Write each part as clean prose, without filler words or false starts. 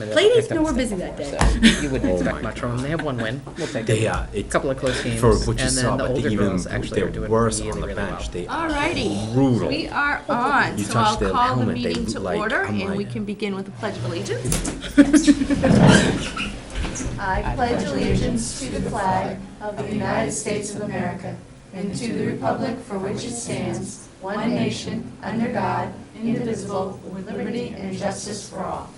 Playdates, no, we're busy that day. So you wouldn't expect much from them. They have one win. We'll take it. A couple of close games. For what you and saw, then the but older even girls actually are doing worse really, on the really bench. well. They are Alrighty, brutal. we are on, You so touch I'll their call the helmet, they meeting to like- order, I'm and we like- can begin with the Pledge of Allegiance. I pledge allegiance to the flag of the United States of America and to the republic for which it stands, one nation, under God, indivisible, with liberty and justice for all.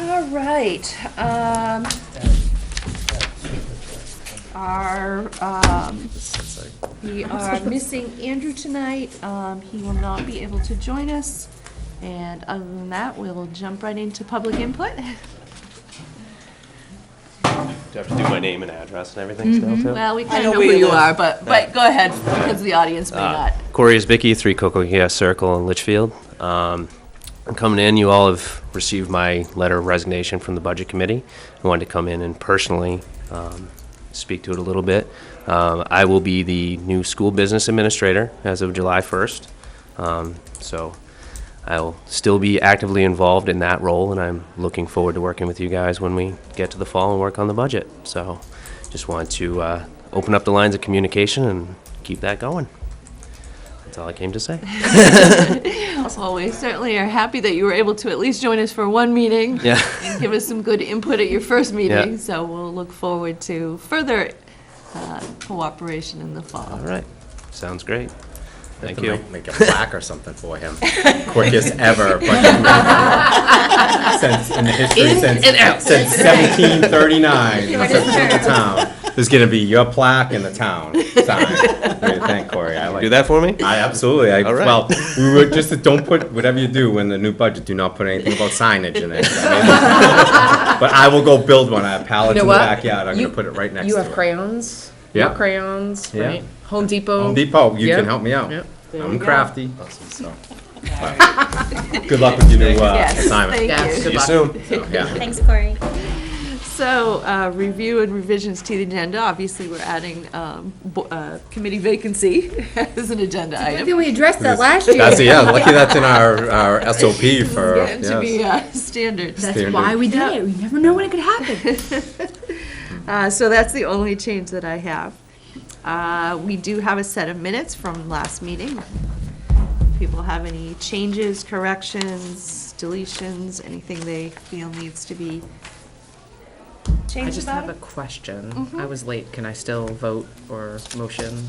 All right. We are missing Andrew tonight. He will not be able to join us. And other than that, we'll jump right into public input. Do I have to do my name and address and everything still, too? Well, we kind of know who you are, but go ahead, because the audience may not. Corey Isbicki, 3 Cocoa Circle in Litchfield. I'm coming in. You all have received my letter of resignation from the Budget Committee. I wanted to come in and personally speak to it a little bit. I will be the new school business administrator as of July 1st. So I'll still be actively involved in that role, and I'm looking forward to working with you guys when we get to the fall and work on the budget. So just want to open up the lines of communication and keep that going. That's all I came to say. Well, we certainly are happy that you were able to at least join us for one meeting. Yeah. And give us some good input at your first meeting. Yeah. So we'll look forward to further cooperation in the fall. All right. Sounds great. Thank To you. Make a plaque or something for him. Quickest ever. Since in the history since 1739 in the town. There's gonna be your plaque in the town sign. Thank Corey. I like Do that for me? I absolutely. All right. Well, we would just don't put whatever you do in the new budget. Do not put anything about signage in it. But I will go build one. I have pallets You know in the what? backyard. I'm gonna put it right next You to have it. crayons. Yeah. More crayons, Yeah. right? Home Depot. Home Depot. You Yep. can help me out. Yep. There I'm you go. crafty. So. Good luck with your new Yes, assignment. thank Yes, you. See you luck. soon. So, yeah. Thanks, Corey. So, review and revisions to the agenda. Obviously, we're adding committee vacancy as an agenda I item. think we addressed that last year. That's lucky that's in our SOP for Getting to be yes. standard. That's Standard. why we did it. We never know when it could happen. So that's the only change that I have. We do have a set of minutes from last meeting. People have any changes, corrections, deletions, anything they feel needs to be I changed just about have a it? question. I was late. Can I still vote or motion?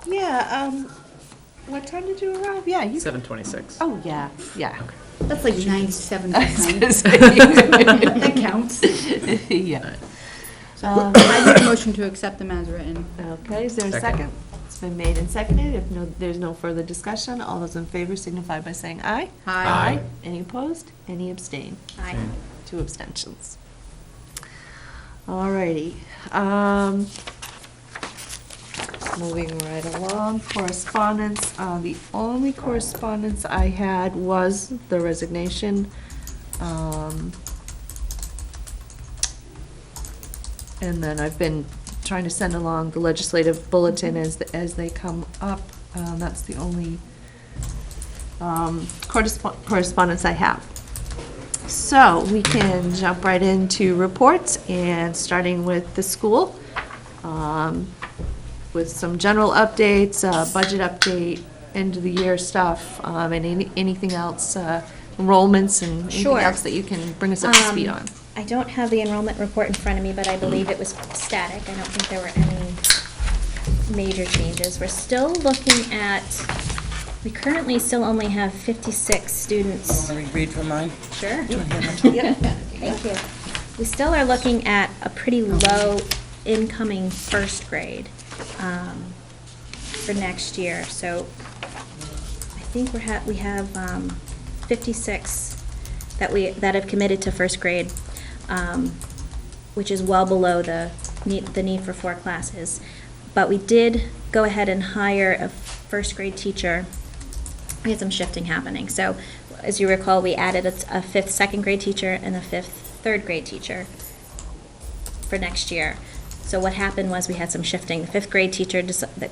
Yeah, what time did you arrive? Yeah, you. 7:26. Oh, yeah, yeah. That's like 97%. That That counts. Yeah. I make a motion to accept them as written. Okay, is there a Second. second? It's been made and seconded. If there's no further discussion, all those in favor signify by saying aye. Aye. Any opposed? Any abstain? Aye. 2 abstentions. Alrighty. Moving right along, correspondence. The only correspondence I had was the resignation. And then I've been trying to send along the legislative bulletin as they come up. That's the only correspondence I have. So we can jump right into reports, and starting with the school, with some general updates, budget update, end of the year stuff, and anything else, enrollments and anything Sure. else that you can bring us up to speed on. I don't have the enrollment report in front of me, but I believe it was static. I don't think there were any major changes. We're still looking at, we currently still only have 56 students. Want me to read from mine? Sure. Yep, thank you. We still are looking at a pretty low incoming first grade for next year. So I think we have 56 that have committed to first grade, which is well below the need for 4 classes. But we did go ahead and hire a first grade teacher. We had some shifting happening. So as you recall, we added a 5th second grade teacher and a 5th third grade teacher for next year. So what happened was we had some shifting. The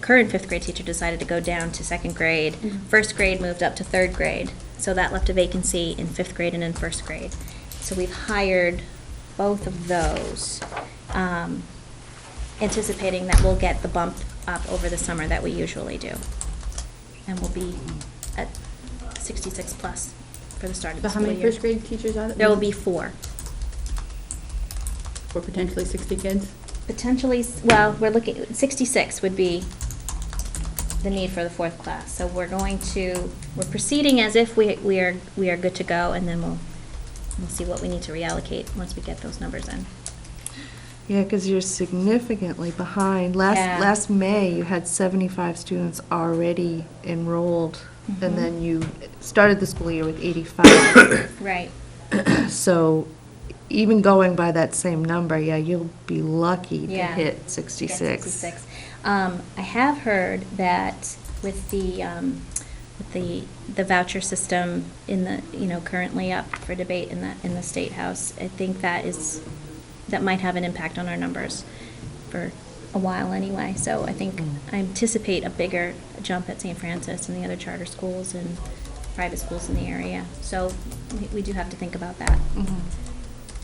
current fifth grade teacher decided to go down to second grade. First grade moved up to third grade. So that left a vacancy in fifth grade and in first grade. So we've hired both of those, anticipating that we'll get the bump up over the summer that we usually do. And we'll be at 66 plus for the start of the So how school many year. first grade teachers are there? There will be 4. For potentially 60 kids? Potentially, well, we're looking, 66 would be the need for the 4th class. So we're proceeding as if we are good to go, and then we'll see what we need to reallocate once we get those numbers in. Yeah, because you're significantly behind. Yeah. Last May, you had 75 students already enrolled, Mhm. and then you started the school year with 85. Right. So even going by that same number, yeah, you'll be lucky to Yeah. hit Get 66. 66. I have heard that with the voucher system currently up for debate in the State House, I think that might have an impact on our numbers for a while anyway. So I think I anticipate a bigger jump at St. Francis and the other charter schools and private schools in the area. So we do have to think about that,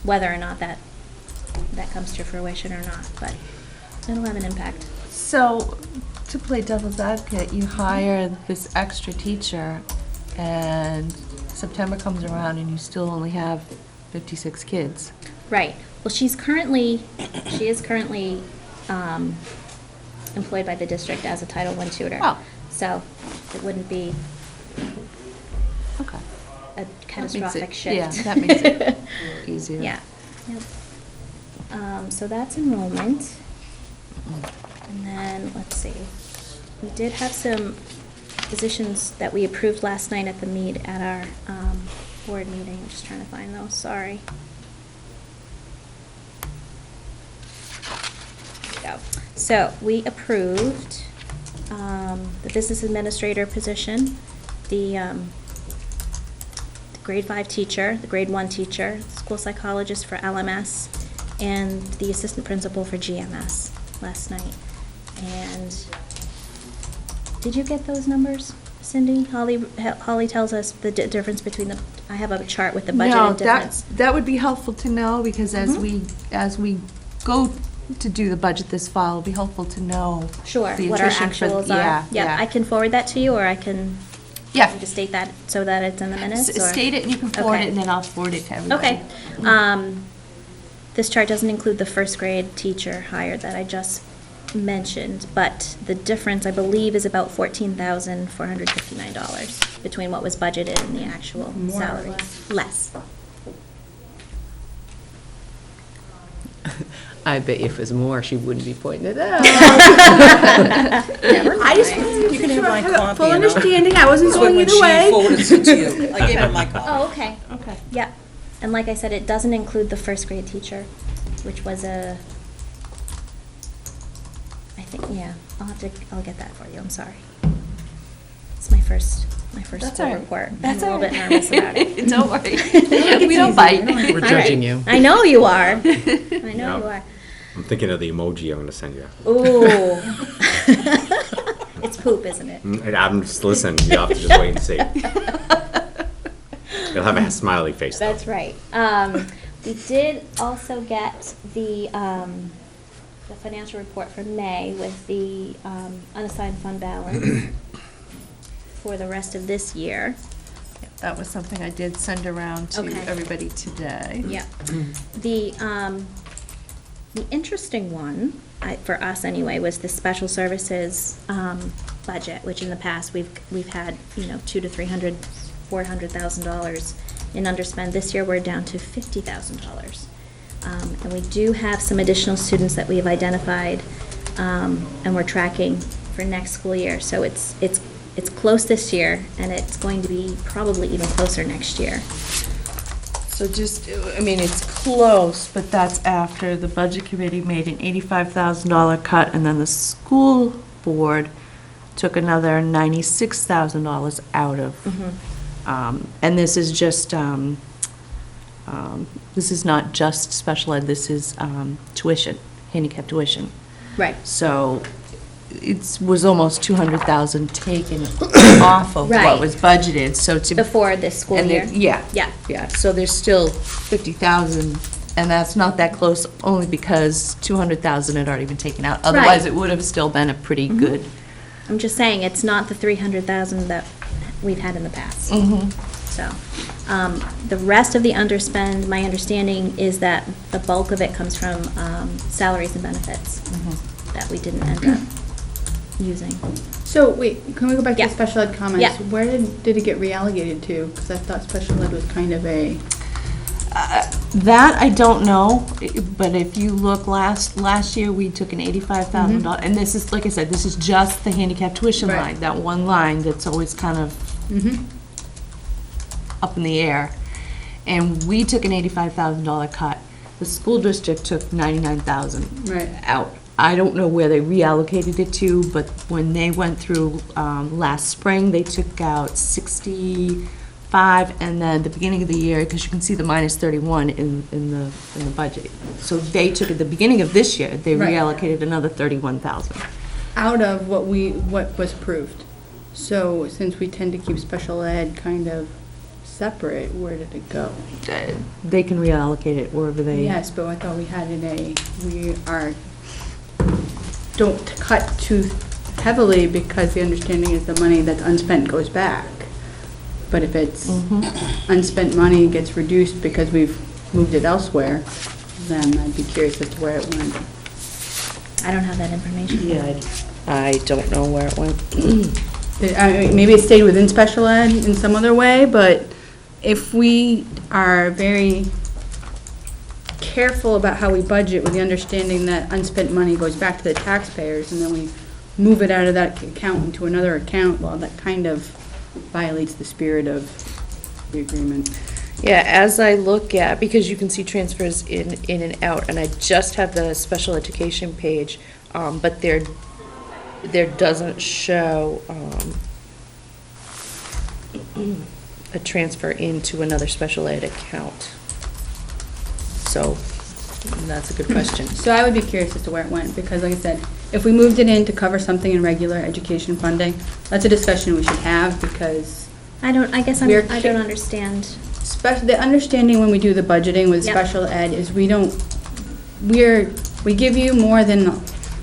whether or not that comes to fruition or not, but it'll have an impact. So, to play devil's advocate, you hire this extra teacher, and September comes around and you still only have 56 kids. Right. Well, she is currently employed by the district as a Title I tutor. Oh. So it wouldn't be Okay. a catastrophic shift. Yeah, that makes it easier. Yeah. Yep. So that's enrollment. And then, let's see, we did have some positions that we approved last night at our board meeting. I'm just trying to find those, sorry. There we go. So we approved the business administrator position, the grade 5 teacher, the grade 1 teacher, school psychologist for LMS, and the assistant principal for GMS last night. And did you get those numbers, Cindy? Holly tells us the difference between I have a chart with the budgeted difference. That would be helpful to know, because as Mhm. we go to do the budget this fall, it'll be helpful to know. Sure, the what our attrition for- actuals are. Yeah. I can forward that to you, or I can Yeah. just state that so that it's in the minutes? or- State it, and you can forward Okay. it, and then I'll forward it to everybody. Okay. This chart doesn't include the first grade teacher hire that I just mentioned, but the difference, I believe, is about $14,459 between what was budgeted and the actual More or salary. Less. I bet if it was more, she wouldn't be pointing it out. Never I just mind. You can have my copy. full and I'll- understanding, I wasn't So going when either she way. forwards it to you, I gave her my copy. Oh, okay. Okay. Yeah, and like I said, it doesn't include the first grade teacher, which was I think, yeah, I'll get that for you, I'm sorry. It's my first That's school all right. report. That's I'm a all little bit right. nervous about it. Don't worry. We don't bite. We're judging you. I know you are. I know you are. I'm thinking of the emoji I'm gonna send you. Ooh. It's poop, isn't it? I'm just, listen, you have to just wait and see. You'll have a smiley face, though. That's right. We did also get the financial report for May with the unassigned fund balance for the rest of this year. That was something I did send around to Okay. everybody today. Yeah. The interesting one, for us anyway, was the special services budget, which in the past we've had, $200,000 to $300,000, $400,000 in underspend. This year we're down to $50,000. And we do have some additional students that we have identified, and we're tracking for next school year. So it's close this year, and it's going to be probably even closer next year. So it's close, but that's after the budget committee made an $85,000 cut, and then the school board took another $96,000 out of. And this is just, this is not just special ed, this is tuition. handicap tuition. Right. So it was almost 200,000 taken off of Right. what was budgeted, so to. Before this school and year? Yeah. Yeah. Yeah, so there's still 50,000, and that's not that close, only because 200,000 had already been taken out. Otherwise, it would have still been a pretty good. I'm just saying, it's not the 300,000 that we've had in the past. So, the rest of the underspend, my understanding is that the bulk of it comes from salaries and benefits that we didn't end up using. So, wait, can we go back to Yeah. the special ed comments? Yeah. Where did it get reallocated to? Because I thought special ed was kind of a, That I don't know, but if you look last year, we took an $85,000, and this is, like I said, this is just the handicap tuition Right. line, that one line that's always kind of up in the air. And we took an $85,000 cut. The school district took 99,000 right. out. I don't know where they reallocated it to, but when they went through last spring, they took out 65, and then the beginning of the year, because you can see the minus 31 in the budget. So they took at the beginning of this year, they Right. reallocated another 31,000. Out of what was approved. So, since we tend to keep special ed kind of separate, where did it go? They can reallocate it wherever they. Yes, but I thought we had don't cut too heavily because the understanding is the money that's unspent goes back. But if it's unspent money gets reduced because we've moved it elsewhere, then I'd be curious as to where it went. I don't have that information. Yeah, I don't know where it went. Maybe it stayed within special ed in some other way, but if we are very careful about how we budget with the understanding that unspent money goes back to the taxpayers and then we move it out of that account into another account, well, that kind of violates the spirit of the agreement. Yeah, as I look at, because you can see transfers in and out, and I just have the special education page, but there doesn't show a transfer into another special ed account. So, that's a good question. So I would be curious as to where it went, because like I said, if we moved it in to cover something in regular education funding, that's a discussion we should have, because I guess I don't understand. the understanding when we do the budgeting with Yep. special ed is we give you more than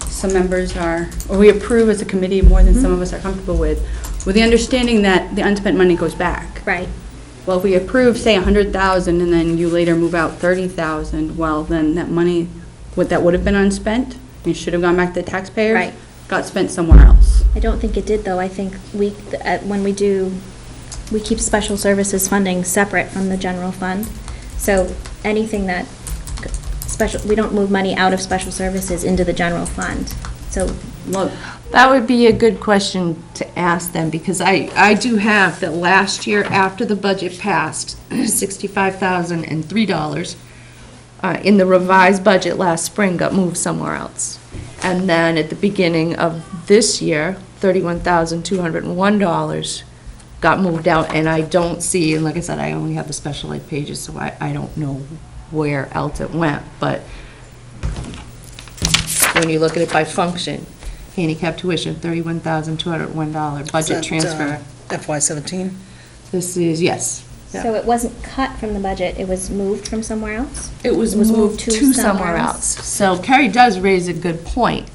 some members are, or we approve as a committee more than some of us are comfortable with the understanding that the unspent money goes back. Right. Well, if we approve, say, 100,000, and then you later move out 30,000, well, then that money, that would have been unspent, and should have gone back to the taxpayers. Right. Got spent somewhere else. I don't think it did, though. I think when we keep special services funding separate from the general fund. So anything that we don't move money out of special services into the general fund. So, Look, That would be a good question to ask them, because I do have that last year, after the budget passed, $65,003 in the revised budget last spring got moved somewhere else. And then at the beginning of this year, $31,201 got moved out, and I don't see, and like I said, I only have the special ed pages, so I don't know where else it went, but when you look at it by function, handicap tuition, $31,201, budget transfer. FY17? This is, yes. so it wasn't cut from the budget, it was moved from somewhere else? It was moved to somewhere else. So Carrie does raise a good point.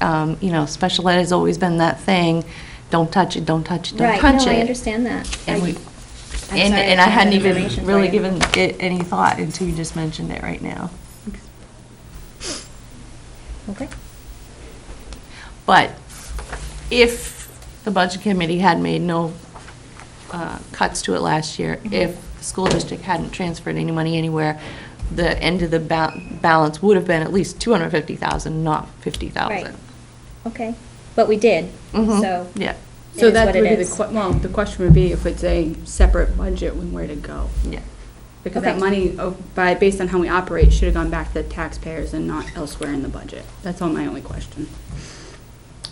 Special ed has always been that thing, don't touch it, don't touch it, don't touch it. Right, no, I understand that. And I'm sorry I don't hadn't have that even information for really you. given it any thought until you just mentioned it right now. Okay. But if the budget committee had made no cuts to it last year, if the school district hadn't transferred any money anywhere, the end of the balance would have been at least $250,000, not $50,000. Right. Okay, but we did, so. Yeah, It so is that what would it be is. the question would be if it's a separate budget, where to go. yeah. Because that Okay. money, based on how we operate, should have gone back to the taxpayers and not elsewhere in the budget. That's all my only question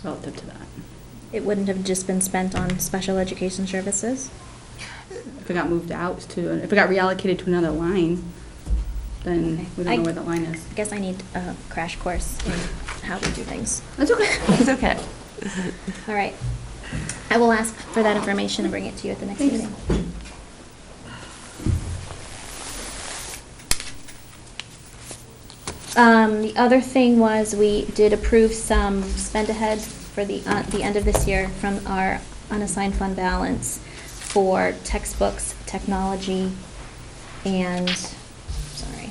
relative to that. It wouldn't have just been spent on special education services? If it got moved out if it got reallocated to another line, then Okay. we don't know where that line is. I guess I need a crash course in how we do things. That's okay. It's okay. All right. I will ask for that information and bring it to you at the next Thanks. meeting. The other thing was we did approve some spend ahead for the end of this year from our unassigned fund balance for textbooks, technology, and, sorry,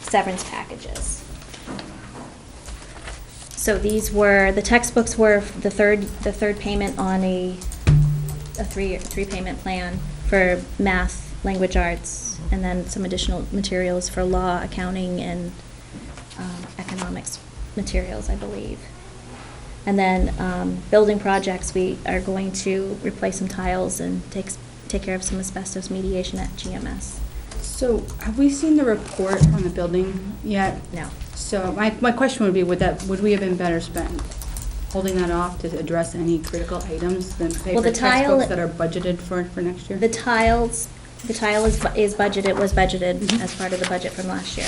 severance packages. So these were, the textbooks were the third payment on a three payment plan for math, language arts, and then some additional materials for law, accounting, and economics materials, I believe. And then building projects, we are going to replace some tiles and take care of some asbestos mediation at GMS. So have we seen the report on the building yet? No. So my question would be, would we have been better spent holding that off to address any critical items than pay Well, for the tile- textbooks that are budgeted for next year? The tile is budgeted, was budgeted as part of the budget from last year.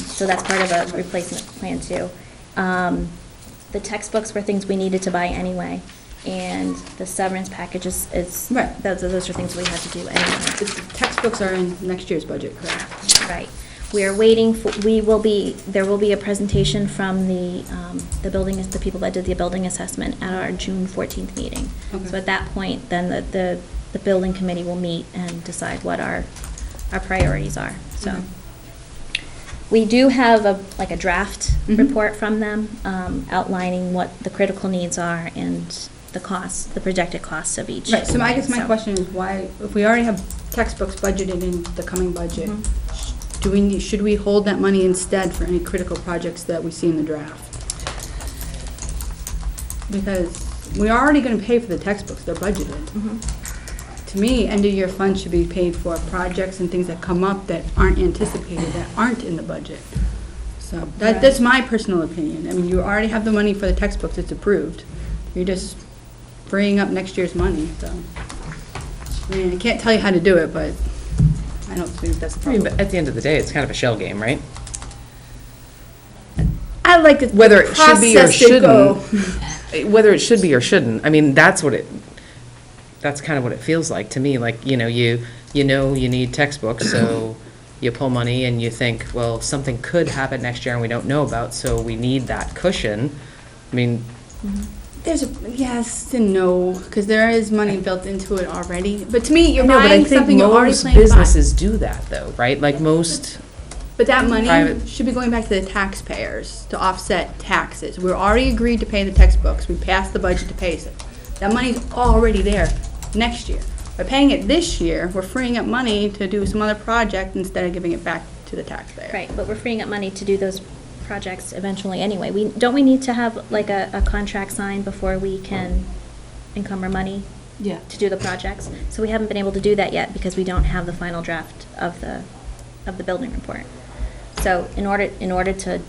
So that's part of a replacement plan too. The textbooks were things we needed to buy anyway, and the severance packages is, Right. those are things we had to do anyway. The textbooks are in next year's budget, correct? Right. We are waiting for, there will be a presentation from the people that did the building assessment at our June 14th meeting. Okay. So at that point, then the building committee will meet and decide what our priorities are, so. Okay. We do have a draft Mhm. report from them, outlining what the critical needs are and the costs, the projected costs of each. Right, so I guess my So- question is why, if we already have textbooks budgeted in the coming budget, Mhm. should we hold that money instead for any critical projects that we see in the draft? Because we're already gonna pay for the textbooks, they're budgeted. Mhm. To me, end-of-year funds should be paid for projects and things that come up that aren't anticipated, that aren't in the budget. So that's my personal opinion. I mean, you already have the money for the textbooks, it's approved. You're just freeing up next year's money, so. I mean, I can't tell you how to do it, but I don't think that's the I mean, problem. but at the end of the day, it's kind of a shell game, right? I like the Whether it should be or process to go. shouldn't, whether it should be or shouldn't, I mean, that's kind of what it feels like to me, like, you need textbooks, so you pull money and you think, well, something could happen next year and we don't know about, so we need that cushion. I mean, There's a yes and no, because there is money built into it already. But to me, you're no, but I buying think something you're already most planning to buy. businesses do that though, right? Like most, But that money Private- should be going back to the taxpayers to offset taxes. We're already agreed to pay the textbooks. We passed the budget to pay it. That money's already there next year. By paying it this year, we're freeing up money to do some other project instead of giving it back to the taxpayer. Right, but we're freeing up money to do those projects eventually anyway. Don't we need to have like a contract signed before we can encumber money Yeah. to do the projects? So we haven't been able to do that yet because we don't have the final draft of the building report. So in order to,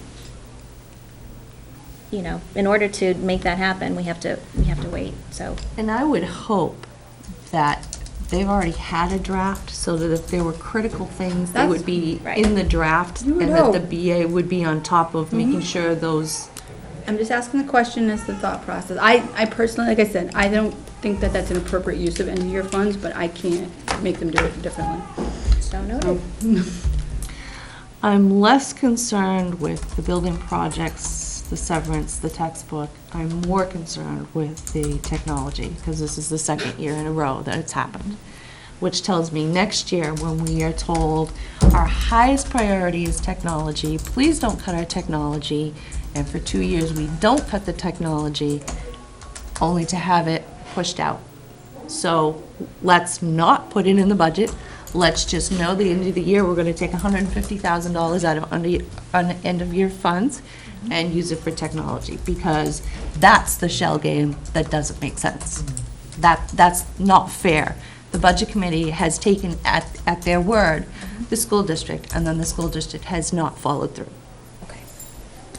in order to make that happen, we have to wait, so. And I would hope that they've already had a draft, so that if there were critical things, they would be Right. in the draft, You would and that the hope. BA would be on top of making sure those, I'm just asking the question as the thought process. I personally, like I said, I don't think that that's an appropriate use of end-of-year funds, but I can't make them do it differently. So noted. I'm less concerned with the building projects, the severance, the textbook. I'm more concerned with the technology, because this is the second year in a row that it's happened. Which tells me next year, when we are told our highest priority is technology, please don't cut our technology, and for 2 years we don't cut the technology, only to have it pushed out. So let's not put it in the budget. Let's just know the end of the year, we're gonna take $150,000 out of end-of-year funds and use it for technology, because that's the shell game that doesn't make sense. That's not fair. The budget committee has taken at their word the school district, and then the school district has not followed through. Okay.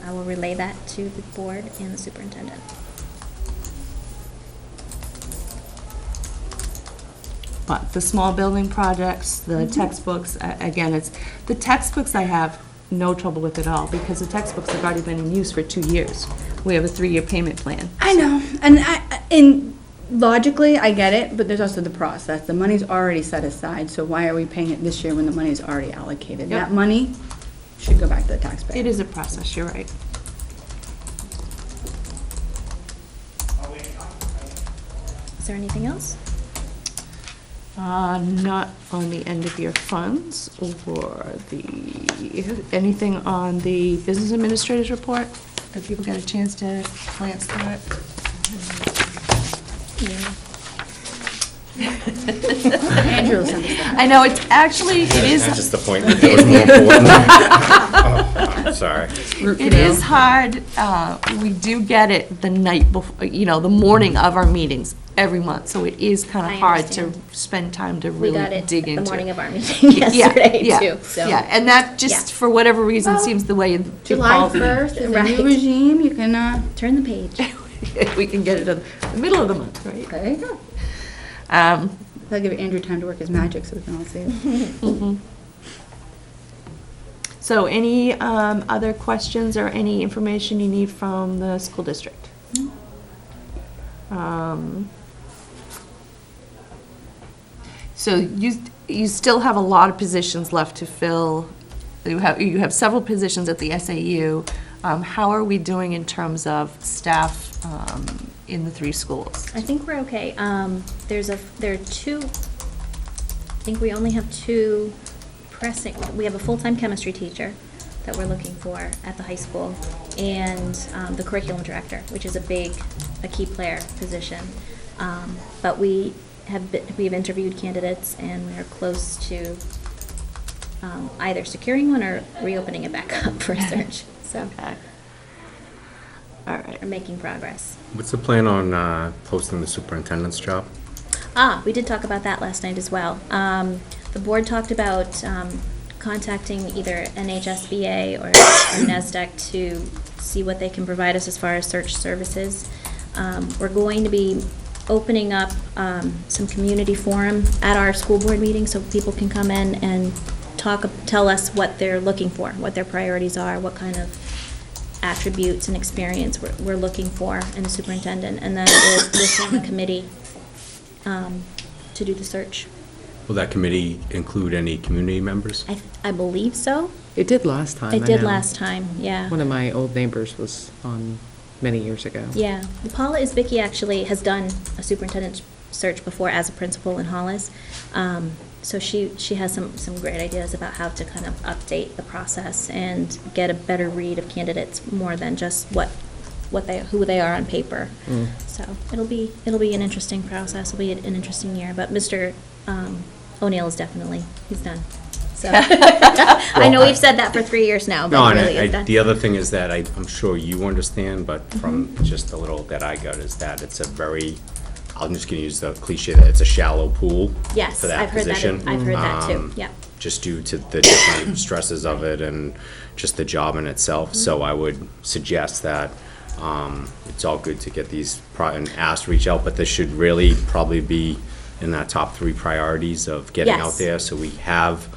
I will relay that to the board and the superintendent. But the small building projects, the textbooks, again, it's, the textbooks I have no trouble with at all, because the textbooks have already been in use for 2 years. We have a 3-year payment plan. I know, and logically, I get it, but there's also the process. The money's already set aside, so why are we paying it this year when the money's already allocated? Yep. That money should go back to the taxpayer. It is a process, you're right. Is there anything else? Not on the end of year funds or anything on the business administrator's report? Have people got a chance to glance through it? Andrew will send us that. I know, it's actually, it is. That's just the point that was more important. Oh, I'm sorry. It is hard. We do get it the night before, the morning of our meetings every month. So it is kind I of hard to understand. spend time to We got really it dig into. the morning of our meeting yesterday Yeah, too, so. yeah, and that just, Yeah. for whatever reason, seems the way. to July policy. 1st is a Right. new regime, you can, Turn the page. We can get it in the middle of the month, right? there you go. Um, That'll give Andrew time to work his magic so we can all see it. So any other questions or any information you need from the school district? So you still have a lot of positions left to fill. You have several positions at the SAU. How are we doing in terms of staff in the 3 schools? I think we're okay. There are 2, I think we only have 2 pressing, we have a full-time chemistry teacher that we're looking for at the high school, and the curriculum director, which is a key player position. But we've interviewed candidates, and we are close to either securing one or reopening it back up for search. So Okay. All right. we're making progress. What's the plan on posting the superintendent's job? We did talk about that last night as well. The board talked about contacting either NHSBA or NESDEC to see what they can provide us as far as search services. We're going to be opening up some community forum at our school board meeting so people can come in and tell us what they're looking for, what their priorities are, what kind of attributes and experience we're looking for in a superintendent, and then we'll form a committee to do the search. Will that committee include any community members? I believe so. It did last time. It I did know. last time, yeah. One of my old neighbors was on many years ago. Yeah. Paula Isbicki actually has done a superintendent search before as a principal in Hollis. So she has some great ideas about how to kind of update the process and get a better read of candidates more than just who they are on paper. So it'll be an interesting process. It'll be an interesting year. But Mr. O'Neill is he's done. So I know we've said that for 3 years now, No, but and really is done. the other thing is that I'm sure you understand, but from just a little that I got is that it's a very, I'm just gonna use the cliche that it's a shallow pool Yes, for that I've heard that. position. I've heard that too. Yeah. Just due to the different stresses of it and just the job in itself. So I would suggest that it's all good to get these and ask, reach out, but this should really probably be in that top 3 priorities of getting out Yes. there, so we have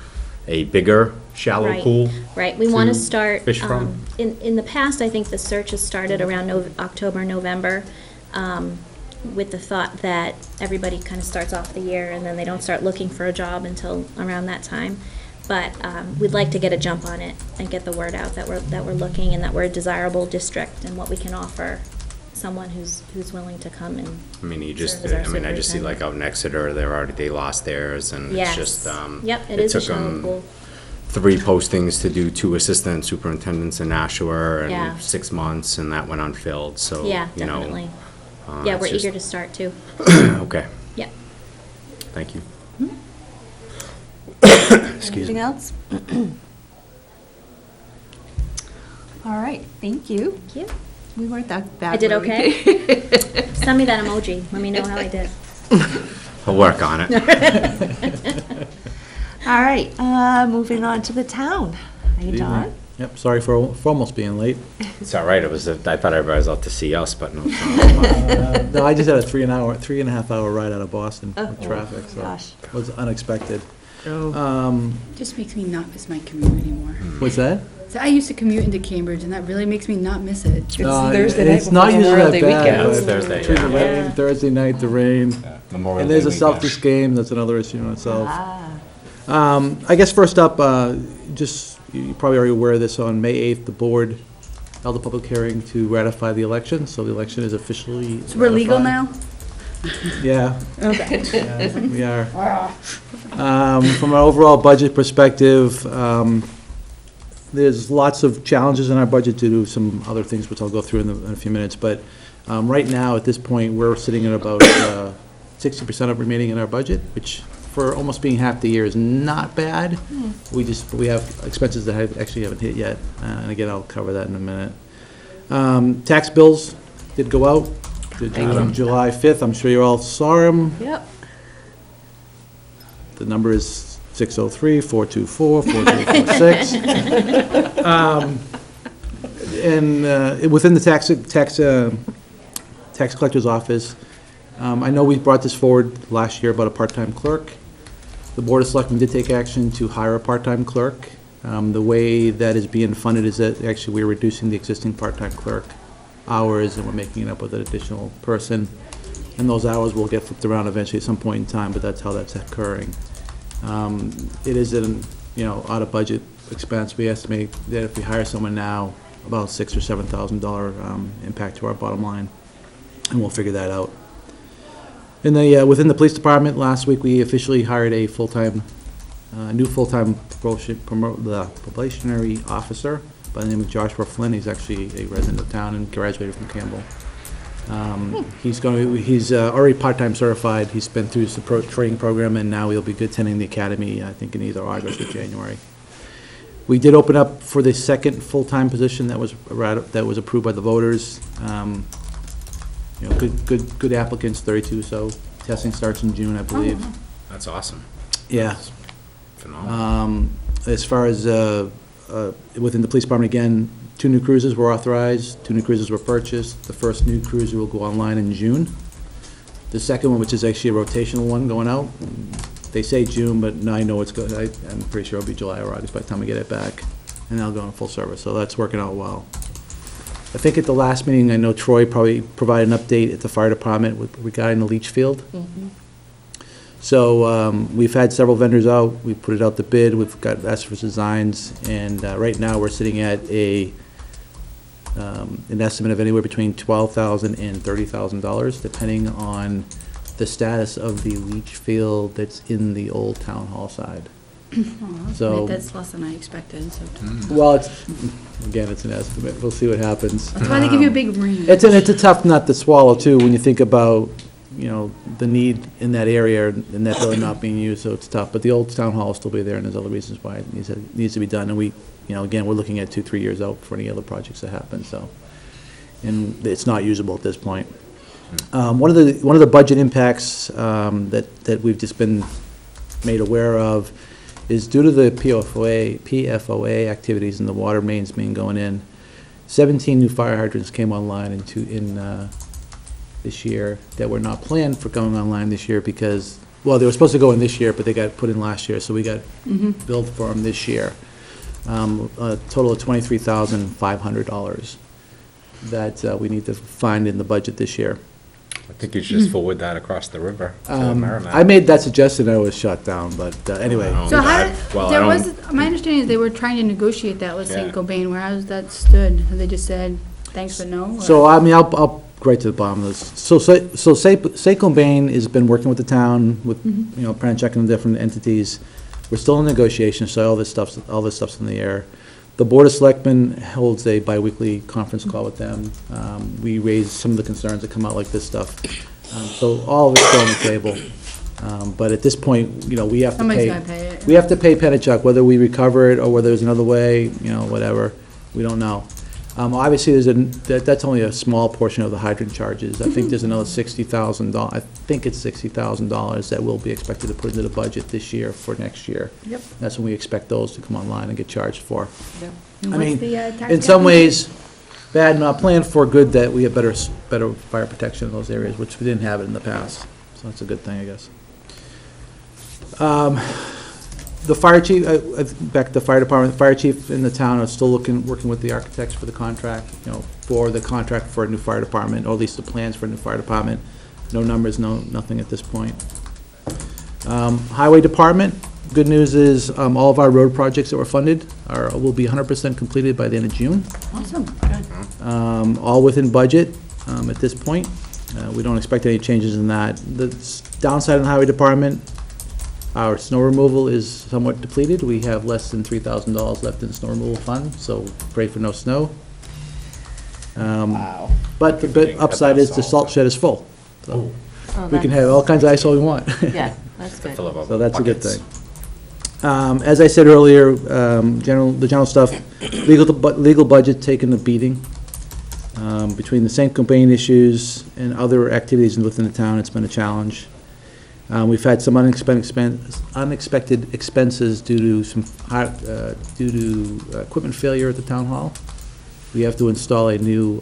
a bigger shallow Right, pool. right. We want to to start, fish from. in the past, I think the search has started around October, November, with the thought that everybody kind of starts off the year and then they don't start looking for a job until around that time. But we'd like to get a jump on it and get the word out that we're looking and that we're a desirable district and what we can offer someone who's willing to come and I mean, you just, serve as our I just see like out in Exeter, they lost theirs, and it's Yes. just, Yep, it is a took shallow 'em pool. 3 postings to do 2 assistant superintendents in Nashua Yeah. in 6 months, and that went unfilled, so, Yeah, you know. definitely. Yeah, it's we're just- eager to start too. Okay, Yep. thank you. Anything else? All right, thank you. Thank you. We weren't that bad. I did were we? okay? Send me that emoji. Let me know how I did. I'll work on it. All right, moving on to the town. How you doing? Yep, sorry for almost being late. It's all right, I thought everybody was out to see us, but no. it's not. No, I just had a 3.5 hour ride out of Boston with traffic, so Gosh. it was unexpected. Oh. Just makes me not miss my commute anymore. What's that? So I used to commute into Cambridge, and that really makes me not miss it. It's Thursday night It's not before usually Memorial that Day bad, weekend. but Thursday, between the yeah. rain, Thursday night, the rain. Memorial And there's Day a Celtics weekend. game, that's another issue in itself. Ah. I guess first up, just, you're probably already aware of this, on May 8th, the board held a public hearing to ratify the election, so the election is officially So we're legal ratified. now? Yeah. Okay. Yeah, we are. From an overall budget perspective, there's lots of challenges in our budget due to some other things, which I'll go through in a few minutes, but right now, at this point, we're sitting at about 60% of remaining in our budget, which for almost being half the year is not bad. We have expenses that actually haven't hit yet, and again, I'll cover that in a minute. Tax bills did go out. Did on July 5th. I'm sure you all saw them. Yep. The number is 603-424-4246. And within the tax collector's office, I know we brought this forward last year about a part-time clerk. The Board of Selectmen did take action to hire a part-time clerk. The way that is being funded is that actually we're reducing the existing part-time clerk hours, and we're making it up with an additional person. And those hours will get flipped around eventually at some point in time, but that's how that's occurring. It is an, out of budget expense. We estimate that if we hire someone now, about $6,000 or $7,000 impact to our bottom line, and we'll figure that out. In the within the police department, last week we officially hired a new full-time probationary officer by the name of Joshua Flynn. He's actually a resident of town and graduated from Campbell. He's already part-time certified. He's been through the training program, and now he'll be attending the academy, I think, in either August or January. We did open up for the second full-time position that was approved by the voters. Good applicants, 32, so testing starts in June, I believe. That's awesome. Yeah. Phenomenal. As far as within the police department, again, 2 new cruisers were authorized, 2 new cruisers were purchased. The first new cruiser will go online in June. The second one, which is actually a rotational one going out, they say June, but now I know it's good. I'm pretty sure it'll be July or August by the time we get it back, and that'll go in full service, so that's working out well. I think at the last meeting, I know Troy probably provided an update at the fire department regarding the Litchfield. So we've had several vendors out. We put it out to bid. We've got asked for designs, and right now we're sitting at an estimate of anywhere between $12,000 and $30,000, depending on the status of the leach field that's in the old town hall side. So That's less than I expected, so. well, it's an estimate. We'll see what happens. That's why they give you a big range. It's a tough nut to swallow too when you think about the need in that area and that building not being used, so it's tough. But the old town hall will still be there, and there's other reasons why it needs to be done. And we, again, we're looking at 2-3 years out for any other projects that happen. So, and it's not usable at this point. One of the budget impacts that we've just been made aware of is due to the PFOA activities and the water mains being going in. 17 new fire hydrants came online in this year that were not planned for going online this year because, well, they were supposed to go in this year, but they got put in last year, so we got billed for them this year. A total of $23,500 that we need to find in the budget this year. I think you should just forward that across the river to Merrimack. I made that suggestion, I was shut down, but anyway. So I my understanding is they were trying to negotiate that with St. Yeah. Gobain, where has that stood? Have they just said, thanks but no? or- So, I mean, I'll right to the bottom of this. So St. Gobain has been working with the town, with, trying to check in the different entities. We're still in negotiations, so all this stuff's in the air. The Board of Selectmen holds a bi-weekly conference call with them. We raise some of the concerns that come out like this stuff. So all of it's still on the table. But at this point, we have to Somebody's pay. gotta pay it. We have to pay Pennachuck, whether we recover it or whether there's another way, whatever. We don't know. Obviously, that's only a small portion of the hydrant charges. I think there's another $60,000, I think it's $60,000 that will be expected to put into the budget this year for next year. Yep. That's when we expect those to come online and get charged for. And I what's mean, the, tax in some cap? ways, bad, not planned for, good that we have better fire protection in those areas, which we didn't have it in the past. So that's a good thing, I guess. The fire chief, back to the fire department, the fire chief in the town are still working with the architects for the contract, for the contract for a new fire department, or at least the plans for a new fire department. No numbers, nothing at this point. Highway department, good news is, all of our road projects that were funded will be 100% completed by the end of June. Awesome. All within budget, at this point. We don't expect any changes in that. The downside in the highway department, our snow removal is somewhat depleted. We have less than $3,000 left in the snow removal fund, so pray for no snow. Wow. But the bit upside is the salt shed is full. So Oh, we can have all kinds of ice all we want. Yeah, that's good. Fill up our So that's a good buckets. thing. As I said earlier, the general stuff, legal budget taking a beating. Between the St. Combine issues and other activities within the town, it's been a challenge. We've had some unexpected expenses due to equipment failure at the town hall. We have to install a new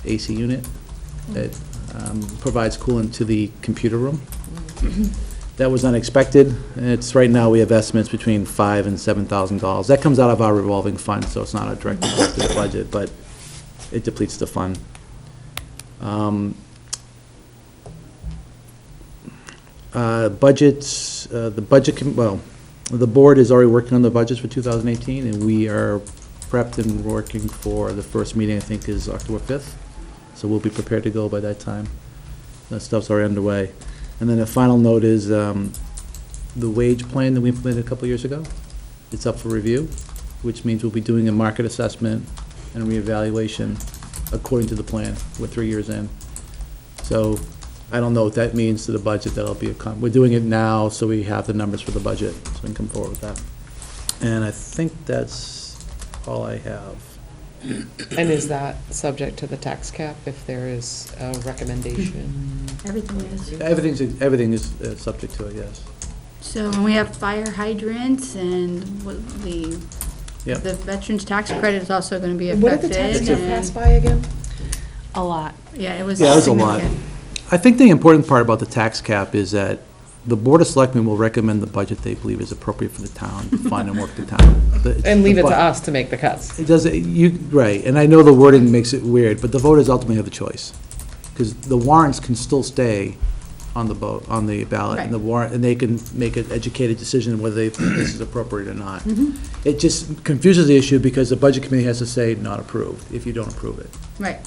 AC unit that provides coolant to the computer room. That was unexpected. It's, right now, we have estimates between $5,000 and $7,000. That comes out of our revolving fund, so it's not a direct impact to the budget, but it depletes the fund. Budgets, the board is already working on the budgets for 2018, and we are prepped and working for the first meeting, I think, is October 5th. So we'll be prepared to go by that time. That stuff's already underway. And then the final note is the wage plan that we implemented a couple years ago. It's up for review, which means we'll be doing a market assessment and reevaluation according to the plan. We're 3 years in. So I don't know what that means to the budget. That'll be we're doing it now, so we have the numbers for the budget, so we can come forward with that. And I think that's all I have. And is that subject to the tax cap if there is a recommendation? Everything is. Everything is subject to it, yes. So when we have fire hydrants and the Yep. veterans tax credit is also going to be What affected. did the tax cap and- pass by again? A lot. Yeah, it was. Yeah, it was a lot. significant. I think the important part about the tax cap is that the Board of Selectmen will recommend the budget they believe is appropriate for the town, to fund and work the town. And leave it to The bu- us to make the cuts. It does, right, and I know the wording makes it weird, but the voters ultimately have the choice. Because the warrants can still stay on the ballot, and the Right. warrant, and they can make an educated decision whether they think this is appropriate or not. Mm-hmm. It just confuses the issue because the Budget Committee has to say not approved if you don't approve it. Right.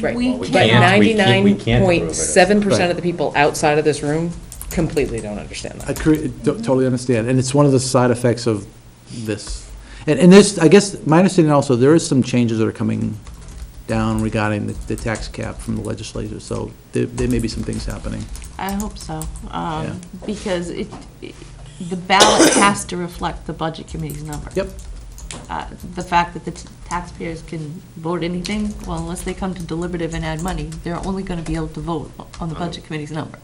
Right. We we But can't- we can't- we can't approve it. 99.7% of the people outside of this room completely don't understand I that. totally understand, and it's one of the side effects of this. And this, I guess, my understanding also, there is some changes that are coming down regarding the tax cap from the legislature, so there may be some things happening. I hope so, Yeah. because the ballot has to reflect the budget committee's number. Yep. The fact that the taxpayers can vote anything, well, unless they come to deliberative and add money, they're only going to be able to vote on the budget committee's number.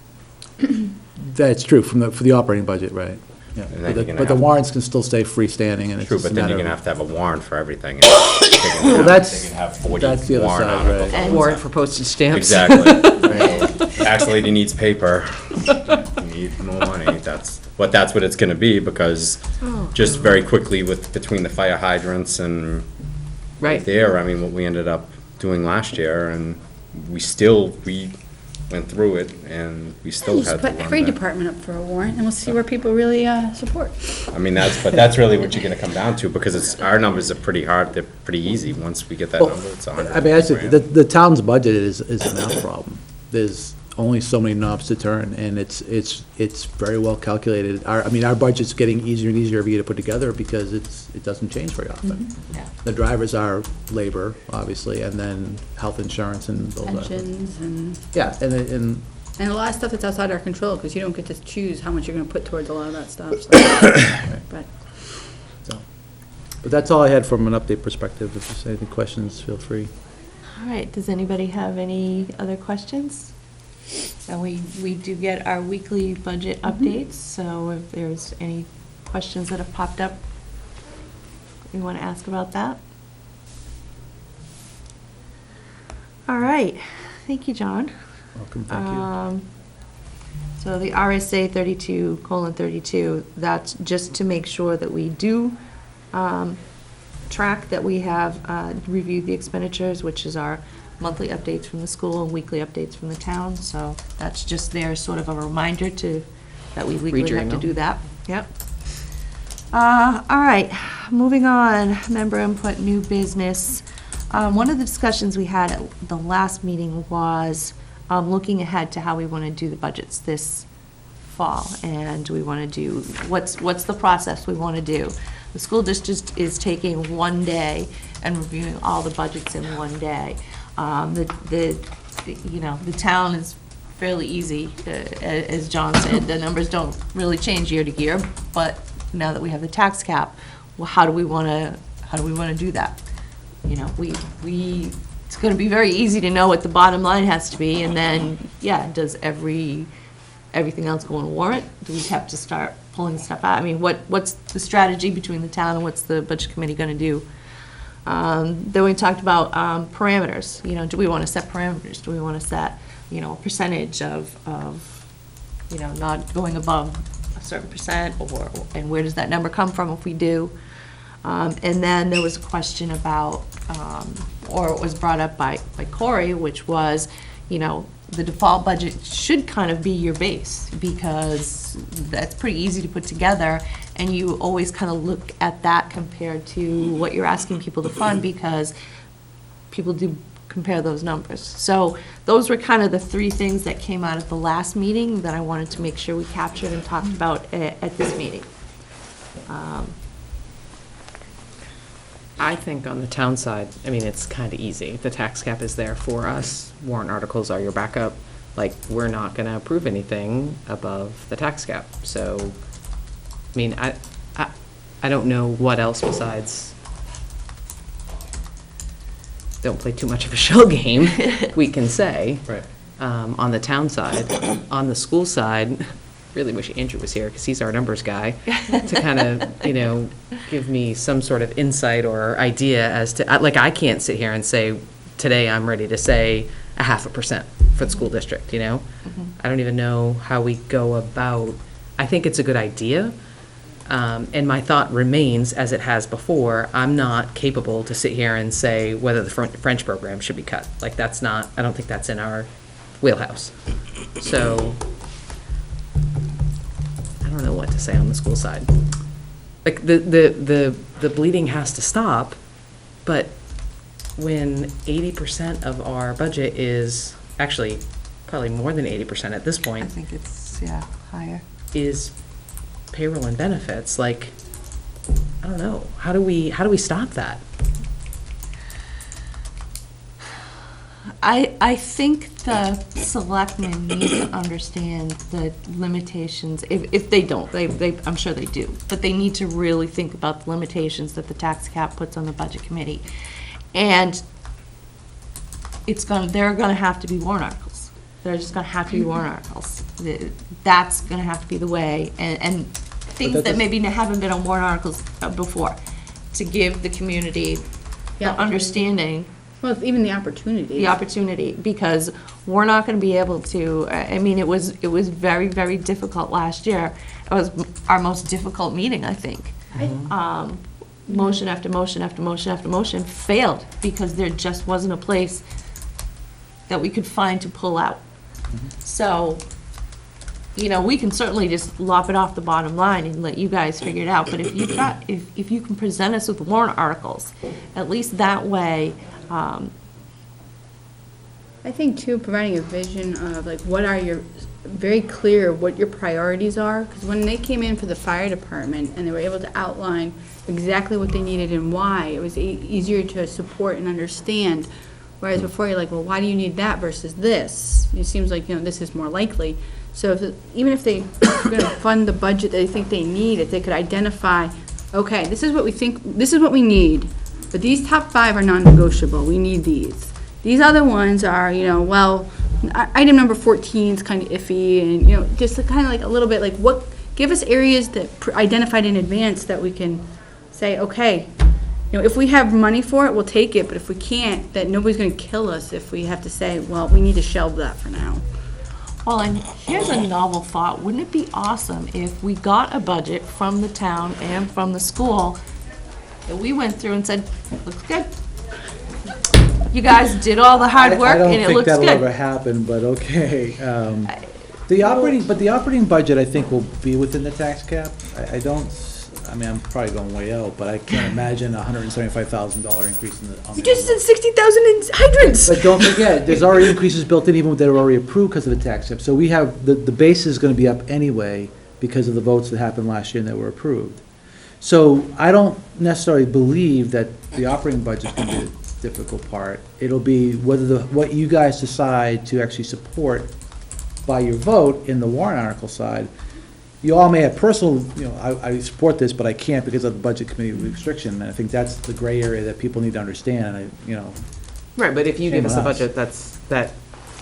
That's true, for the operating budget, right. Yeah. And then But you're gonna the have- warrants can still stay freestanding, and it's True, just a but then matter you're gonna of. have to have a warrant for everything. And they can Well, have- that's- They can have 40 that's the other warrant side, articles. right. at Warrant once. for postage stamps. Exactly. Tax lady needs paper. You need more money. That's what it's gonna be, because just very quickly between the fire hydrants and Right. there, I mean, what we ended up doing last year, and we went through it, and we still Just had to put run every that. department up for a warrant, and we'll see where people really support. I mean, that's really what you're gonna come down to, because our numbers are pretty hard, they're pretty easy. Once we get that Well, number, it's 100. I mean, the town's budget is a math problem. There's only so many knobs to turn, and it's very well calculated. Our budget's getting easier and easier every year to put together because it doesn't change very often. Yeah. The drivers are labor, obviously, and then health insurance and those other things. Pensions and, Yeah, and a lot of stuff that's outside our control, because you don't get to choose how much you're going to put towards a lot of that stuff. so. But but that's all I had from an update perspective. If there's any questions, feel free. All right, does anybody have any other questions? And we do get our weekly budget updates, so if there's any questions that have popped up, you want to ask about that? All right, thank you, John. Welcome, thank you. So the RSA 32:32, that's just to make sure that we do track that we have reviewed the expenditures, which is our monthly updates from the school and weekly updates from the town. So that's just there, sort of a reminder that we legally your have to email. do that. Yep. All right, moving on, member input, new business. One of the discussions we had at the last meeting was looking ahead to how we want to do the budgets this fall, and we want to do, what's the process we want to do? The school district is taking one day and reviewing all the budgets in one day. The town is fairly easy, as John said, the numbers don't really change year to year, but now that we have the tax cap, well, how do we want to do that? You know, it's going to be very easy to know what the bottom line has to be, and then, does everything else go on warrant? Do we have to start pulling stuff out? I mean, what's the strategy between the town and what's the budget committee going to do? Then we talked about parameters. You know, do we want to set parameters? Do we want to set, a percentage of not going above a certain percent, and where does that number come from if we do? And then there was a question about, or it was brought up by Corey, which was, the default budget should kind of be your base, because that's pretty easy to put together, and you always kind of look at that compared to what you're asking people to fund, because people do compare those numbers. So those were kind of the three things that came out at the last meeting that I wanted to make sure we captured and talked about at this meeting. I think on the town side, I mean, it's kind of easy. The tax cap is there for us. Warrant articles are your backup. Like, we're not going to approve anything above the tax cap. So, I mean, I don't know what else besides, don't play too much of a shell game, we can say. Right. On the town side. On the school side, really wish Andrew was here, because he's our numbers guy, to kind of, give me some sort of insight or idea as to, like, I can't sit here and say, today I'm ready to say 0.5% for the school district, I don't even know how we go about, I think it's a good idea, and my thought remains, as it has before, I'm not capable to sit here and say whether the French program should be cut. Like, that's not, I don't think that's in our wheelhouse. So, I don't know what to say on the school side. Like, the bleeding has to stop, but when 80% of our budget is, actually, probably more than 80% at this I point, think it's, higher. is payroll and benefits, like, I don't know, how do we stop that? I think the selectmen need to understand the limitations, if they don't, I'm sure they do, but they need to really think about the limitations that the tax cap puts on the budget committee. And there are gonna have to be warrant articles. There are just gonna have to be warrant articles. That's gonna have to be the way, and things that maybe haven't been on warrant articles before, to give the community the Yeah. understanding. Well, it's even the opportunity. The opportunity, because we're not going to be able to, I mean, it was very, very difficult last year. It was our most difficult meeting, I think. Motion after motion after motion after motion failed, because there just wasn't a place that we could find to pull out. So, we can certainly just lop it off the bottom line and let you guys figure it out, but if you can present us with warrant articles, at least that way, I think too, providing a vision of like very clear what your priorities are, because when they came in for the fire department and they were able to outline exactly what they needed and why, it was easier to support and understand. Whereas before you're like, well, why do you need that versus this? It seems like, this is more likely. So even if they're going to fund the budget that they think they need, if they could identify, okay, this is what we think, this is what we need, but these top 5 are non-negotiable, we need these. These other ones are, item number 14 is kind of iffy, and, just kind of like a little bit, like give us areas that identified in advance that we can say, okay, if we have money for it, we'll take it, but if we can't, that nobody's going to kill us if we have to say, well, we need to shelve that for now. Well, and here's a novel thought. Wouldn't it be awesome if we got a budget from the town and from the school that we went through and said, looks good. You guys did all the hard work and it looks I don't think that'll ever good. happen, but okay. The operating budget, I think, will be within the tax cap. I don't, I mean, I'm probably going way out, but I can't imagine a $175,000 increase in the. on You the just said envelope. 60,000 in hydrants. But don't forget, there's already increases built in even that are already approved because of the tax cap. So we have, the base is gonna be up anyway because of the votes that happened last year and that were approved. So I don't necessarily believe that the operating budget's gonna be the difficult part. It'll be whether what you guys decide to actually support by your vote in the warrant article side. You all may have personal, I support this, but I can't because of the budget committee restriction, and I think that's the gray area that people need to understand, Right, but if you give Shame us a on us. budget that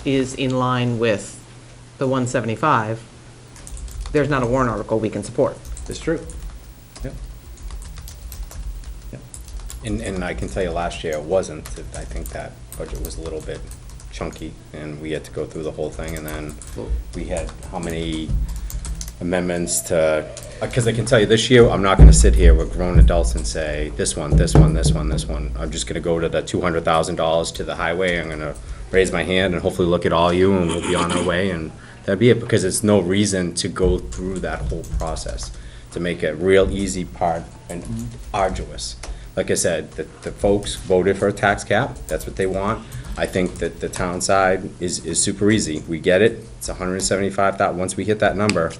is in line with the 175, there's not a warrant article we can support. It's true. Yep. And I can tell you, last year it wasn't. I think that budget was a little bit chunky, and we had to go through the whole thing, and then we had how many amendments to, because I can tell you, this year, I'm not gonna sit here with grown adults and say, this one, this one, this one, this one. I'm just gonna go to the $200,000 to the highway, I'm gonna raise my hand and hopefully look at all you, and we'll be on our way, and that'd be it, because it's no reason to go through that whole process, to make it real easy part and arduous. Like I said, the folks voted for a tax cap, that's what they want. I think that the town side is super easy. We get it, it's 175,000, once we hit that number,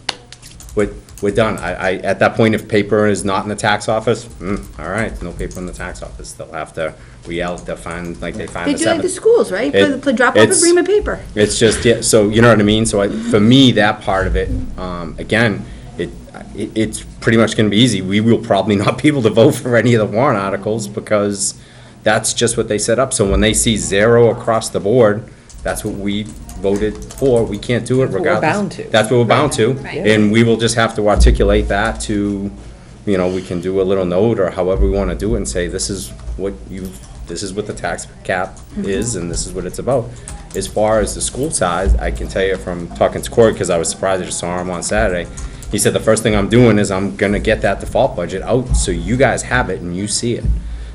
we're done. At that point, if paper is not in the tax office, all right, no paper in the tax office. They'll have to they'll find, like they find They the do like the seventh. schools, right? It- For drop off a it's- ream of paper. It's just, yeah, so, you know what I mean? So for me, that part of it, again, it's pretty much gonna be easy. We will probably not be able to vote for any of the warrant articles because that's just what they set up. So when they see 0 across the board, that's what we voted for. We can't do it That's what we're regardless. bound to. That's what we're bound to. Right. And we will just have to articulate that to, we can do a little note or however we wanna do it and say, this is what the tax cap is and this is what it's about. As far as the school size, I can tell you from talking to Corey, because I was surprised I just saw him on Saturday, he said the first thing I'm doing is I'm gonna get that default budget out so you guys have it and you see it.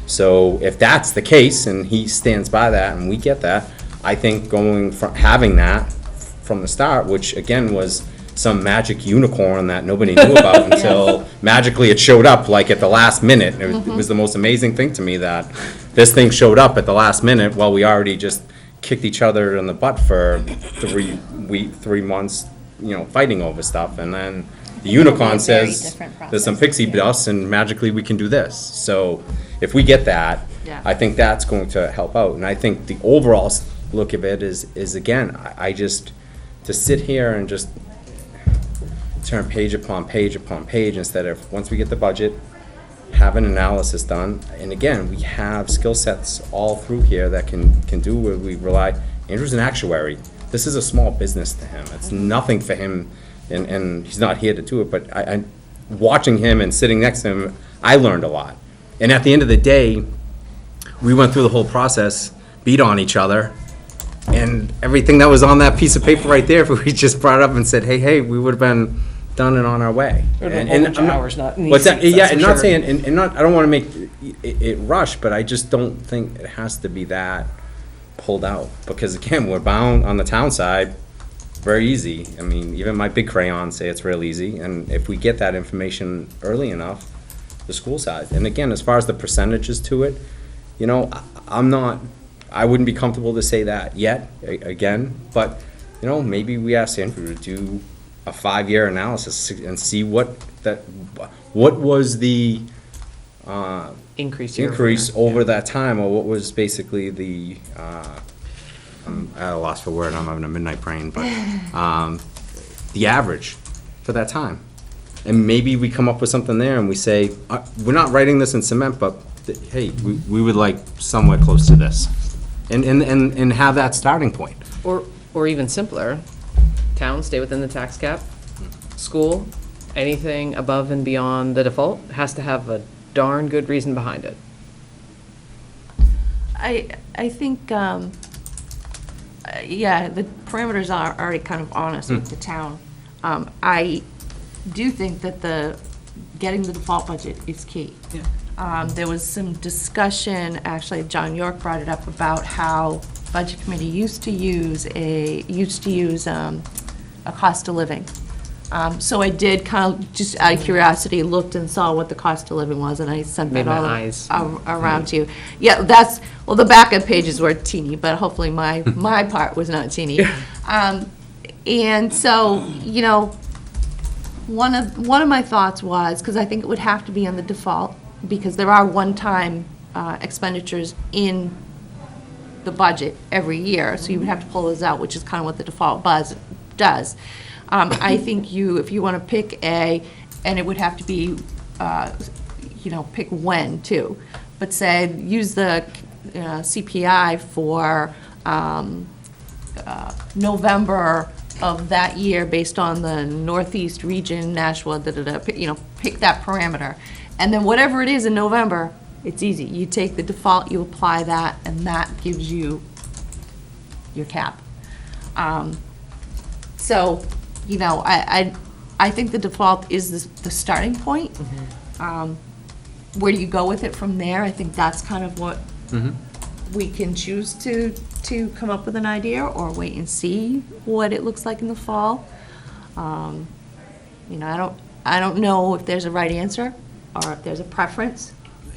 So if that's the case and he stands by that and we get that, I think going from having that from the start, which again was some magic unicorn that nobody knew about until magically it showed up like at the last minute. It was the most amazing thing to me that this thing showed up at the last minute while we already just kicked each other in the butt for 3 months, fighting over stuff. And then the unicorn Very says, different there's some process, pixie dust and magically we can do this. So if we get that, Yeah. I think that's going to help out. And I think the overall look of it is again, I just, to sit here and just turn page upon page upon page instead of, once we get the budget, have an analysis done. And again, we have skill sets all through here that can do what we rely. Andrew's an actuary. This is a small business to him. It's nothing for him, and he's not here to do it, but I watching him and sitting next to him, I learned a lot. And at the end of the day, we went through the whole process, beat on each other, and everything that was on that piece of paper right there, if we just brought it up and said, hey, we would have been done and on our way. There would've been a And whole bunch I'm of not- hours not in What's these that? seats, Yeah, that's and for not sure. saying, and not, I don't wanna make it rush, but I just don't think it has to be that pulled out. Because again, we're bound on the town side, very easy. I mean, even my big crayons say it's real easy, and if we get that information early enough, the school side. And again, as far as the percentages to it, I wouldn't be comfortable to say that yet, again, but, maybe we ask Andrew to do a 5-year analysis and see what was the Increase increase over that time, or what was basically the, I'm at a loss for word, I'm having a midnight brain, but, the average for that time. And maybe we come up with something there and we say, we're not writing this in cement, but, hey, we would like somewhere close to this. And have that starting point. Or even simpler, town, stay within the tax cap. School, anything above and beyond the default has to have a darn good reason behind it. I think, yeah, the parameters are already kind of on us with the town. I do think that getting the default budget is key. There was some discussion, actually, John York brought it up, about how Budget Committee used to use a cost of living. So I did kind of, just out of curiosity, looked and saw what the cost of living was, and I sent Made that all my eyes. around to you. Yeah, well, the backup pages were teeny, but hopefully my part was not teeny. And so, you know, one of my thoughts was, because I think it would have to be on the default, because there are one-time expenditures in the budget every year, so you would have to pull those out, which is kind of what the default does. I think if you want to pick and it would have to be, pick when too, but say, use the CPI for November of that year based on the Northeast region, Nashua, pick that parameter. And then whatever it is in November, it's easy. You take the default, you apply that, and that gives you your cap. So, you know, I think the default is the starting point. Where do you go with it from there? I think that's kind of what we can choose to come up with an idea, or wait and see what it looks like in the fall. You know, I don't know if there's a right answer or if there's a preference.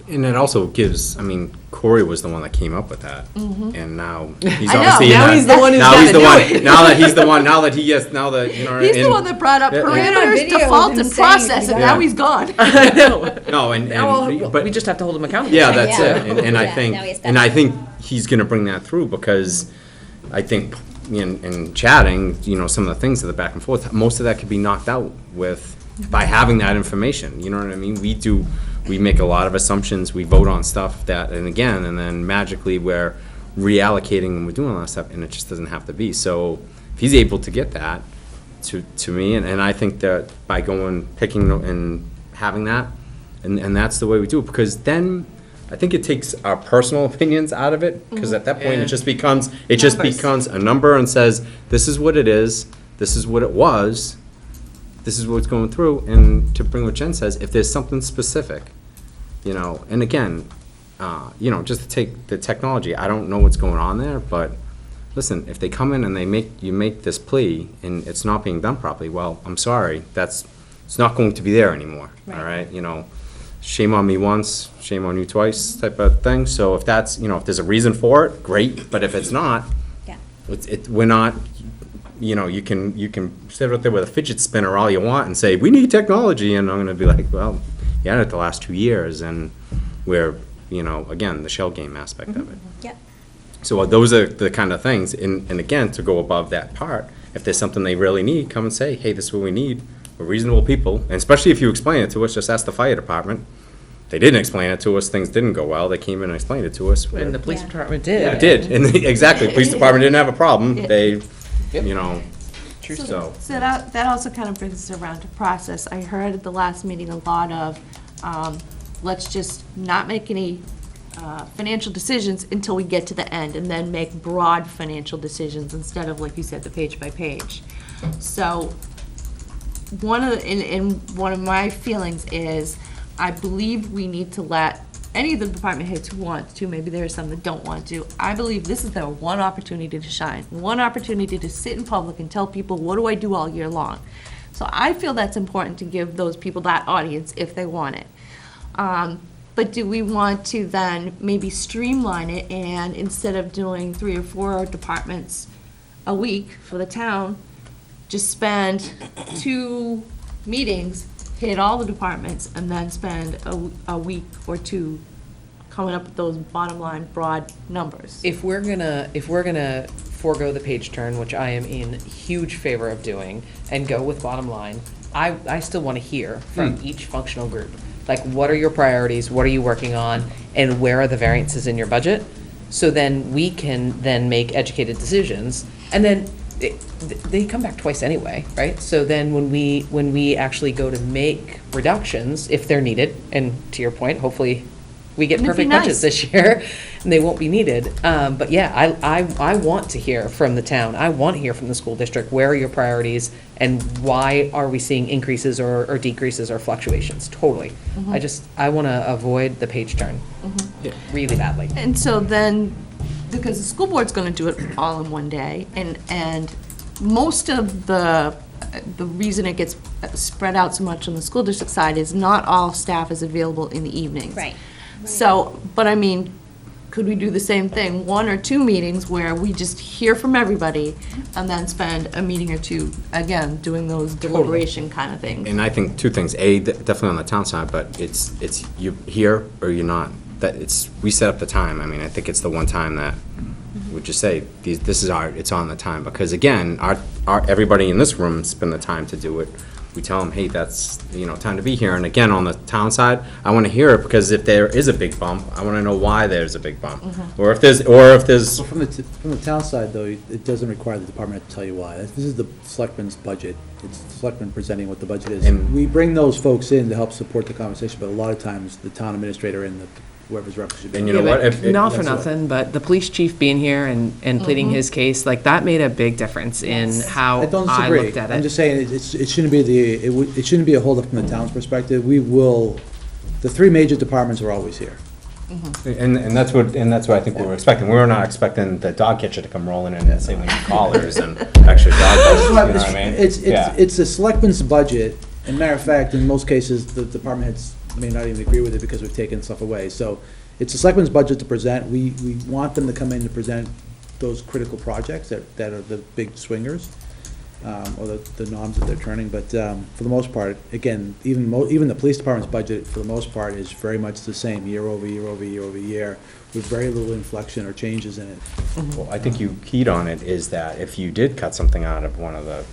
And it also gives, I mean, Corey was the one that came up with that, and now he's I know. obviously Now in he's that- the one who's now gotta he's the do one. it. Now that he's the one. Now that he gets. Now that you know. He's the and- one that brought up Yeah, parameters, video of default, him and saying process, and Yeah. now he's gone. No, and Well, but we just have to hold him accountable. yeah, that's Yeah. it. And I Yeah, think, now he has to- and I think he's going to bring that through, because I think in chatting, you know, some of the things of the back and forth, most of that could be knocked out by having that information. You know what I mean? We make a lot of assumptions, we vote on stuff and then magically we're reallocating and we're doing a lot of stuff, and it just doesn't have to be. So if he's able to get that to me, and I think that by picking and having that, and that's the way we do it, because then I think it takes our personal opinions out of it, because at that point, Yeah. it just becomes Numbers. a number and says, this is what it is, this is what it was, this is what's going through. And to bring what Jen says, if there's something specific, you know, and again, you know, just to take the technology, I don't know what's going on there, but listen, if they come in and you make this plea and it's not being done properly, well, I'm sorry, it's not going to be there anymore, all right? You know, shame on me once, shame on you twice type of thing. So if that's, you know, if there's a reason for it, great, but if it's not, Yeah. we're not, you know, you can sit out there with a fidget spinner all you want and say, we need technology, and I'm gonna be like, well, you had it the last 2 years, and we're, you know, again, the shell game aspect of it. Yep. So those are the kind of things, and again, to go above that part, if there's something they really need, come and say, hey, this is what we need. We're reasonable people, and especially if you explain it to us, just ask the fire department. They didn't explain it to us, things didn't go well, they came in and explained it to us. And the police Yeah. department Yeah, did. it did, and exactly, police department didn't have a problem, they, you know, True so. story. So that also kind of brings us around to process. I heard at the last meeting a lot of, let's just not make any financial decisions until we get to the end, and then make broad financial decisions instead of, like you said, the page by page. So one of my feelings is, I believe we need to let any of the department heads who want to, maybe there are some that don't want to, I believe this is their one opportunity to shine, one opportunity to sit in public and tell people, what do I do all year long? So I feel that's important to give those people that audience if they want it. But do we want to then maybe streamline it, and instead of doing 3 or 4 departments a week for the town, just spend 2 meetings, hit all the departments, and then spend a week or 2 coming up with those bottom line broad numbers? If we're gonna forego the page turn, which I am in huge favor of doing, and go with bottom line, I still want to hear from each functional group. Like, what are your priorities, what are you working on, and where are the variances in your budget? So then we can then make educated decisions, and then they come back twice anyway, right? So then when we actually go to make reductions, if they're needed, and to your point, hopefully we get Wouldn't it be perfect budgets nice? this year, and they won't be needed. But yeah, I want to hear from the town. I want to hear from the school district. Where are your priorities, and why are we seeing increases or decreases or fluctuations? Totally. I want to avoid the page turn really badly. And so then, because the school board's gonna do it all in one day, and most of the reason it gets spread out so much on the school district side is not all staff is available in the evenings. Right. So, but I mean, could we do the same thing, 1 or 2 meetings where we just hear from everybody, and then spend a meeting or two, again, doing those deliberation kind of things? And I think two things, definitely on the town side, but it's you here or you're not. That we set up the time. I mean, I think it's the one time that we just say, this is it's on the time. Because again, everybody in this room spend the time to do it. We tell them, hey, that's, time to be here. And again, on the town side, I want to hear it, because if there is a big bump, I want to know why there's a big bump. Or if there's, So from the town side, though, it doesn't require the department to tell you why. This is the selectmen's budget. It's the selectmen presenting what the budget is. And- We bring those folks in to help support the conversation, but a lot of times, the town administrator and whoever's representing. And you know what? Not for that's what- nothing, but the police chief being here and pleading his case, like, that made a big difference in how I don't I disagree. looked at I'm it. just saying, it shouldn't be it shouldn't be a holdup from the town's perspective. The 3 major departments are always here. And that's what I think we were expecting. We were not expecting the dog catcher to come rolling in and say we need collars and extra dog bites, you know what I mean? Yeah. It's a selectman's budget, and matter of fact, in most cases, the department heads may not even agree with it because we've taken stuff away. So it's a selectman's budget to present. We want them to come in to present those critical projects that are the big swingers, or the knobs that they're turning. But for the most part, again, even the police department's budget, for the most part, is very much the same year over year over year over year, with very little inflection or changes in it. Well, I think you keyed on it, is that if you did cut something out of one of the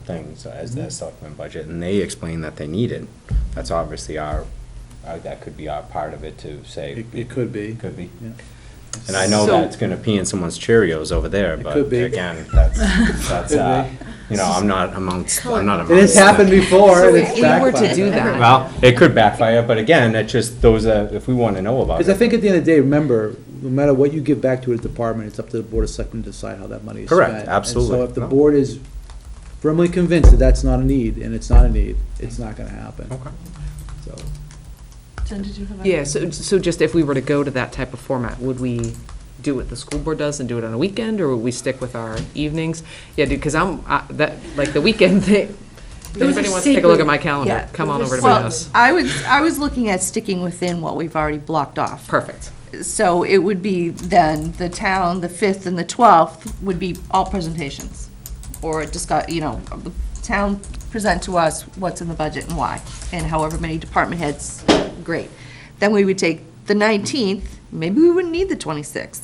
things as the selectmen budget, and they explain that they need it, that's obviously that could be our part of it to say. It could be. Could be. Yeah. And I know So- that's gonna pee in someone's Cheerios over there, but could be. again, that's, Could be. I'm not amongst It has happened before, and it's If we were to backfired. do that, Well, it could backfire, but again, it just, if we wanna know about Because I it. think at the end of the day, remember, no matter what you give back to a department, it's up to the Board of Selectmen to decide how that money is spent. Correct, absolutely. And so if the No. board is firmly convinced that that's not a need, and it's not a need, it's not gonna happen. Okay. So, Jen, did you have a- yeah, so just if we were to go to that type of format, would we do what the school board does and do it on a weekend, or would we stick with our evenings? Yeah, dude, because the weekend thing, if Those are anybody wants to take a look at my sacred- calendar, yeah, come on those over are to my Well, house. I was looking at sticking within what we've already blocked off. Perfect. So it would be then, the town, the 5th and the 12th would be all presentations. Or discuss, the town present to us what's in the budget and why, and however many department heads, great. Then we would take the 19th, maybe we wouldn't need the 26th.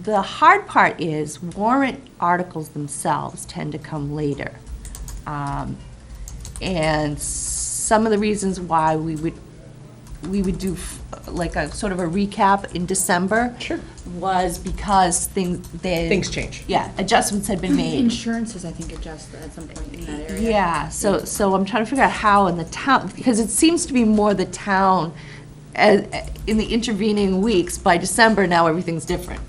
The hard part is warrant articles themselves tend to come later. And some of the reasons why we would do like a sort of a recap in December. Sure. Was because Things change. Yeah, adjustments had been made. Insurances, I think, adjust at some point in that area. Yeah, so I'm trying to figure out how in the town, because it seems to be more the town, in the intervening weeks, by December, now everything's different.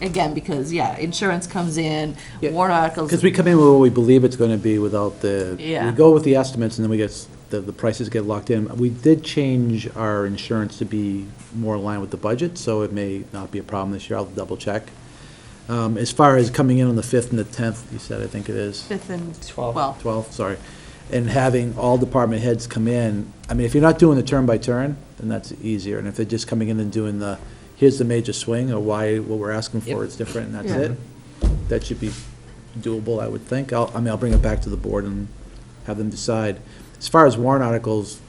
Again, because, insurance comes in, Yeah, warrant articles. because we come in with what we believe it's gonna be without Yeah. we go with the estimates, and then we get, the prices get locked in. We did change our insurance to be more in line with the budget, so it may not be a problem this year. I'll double check. As far as coming in on the 5th and the 10th, you said, I think it is. 5th and 12th. 12th, sorry, and having all department heads come in, I mean, if you're not doing the turn by turn, then that's easier, and if they're just coming in and doing here's the major swing, or why, what we're asking for Yep. is different, and that's Yeah. it, that should be doable, I would think. I'll bring it back to the board and have them decide. As far as warrant articles,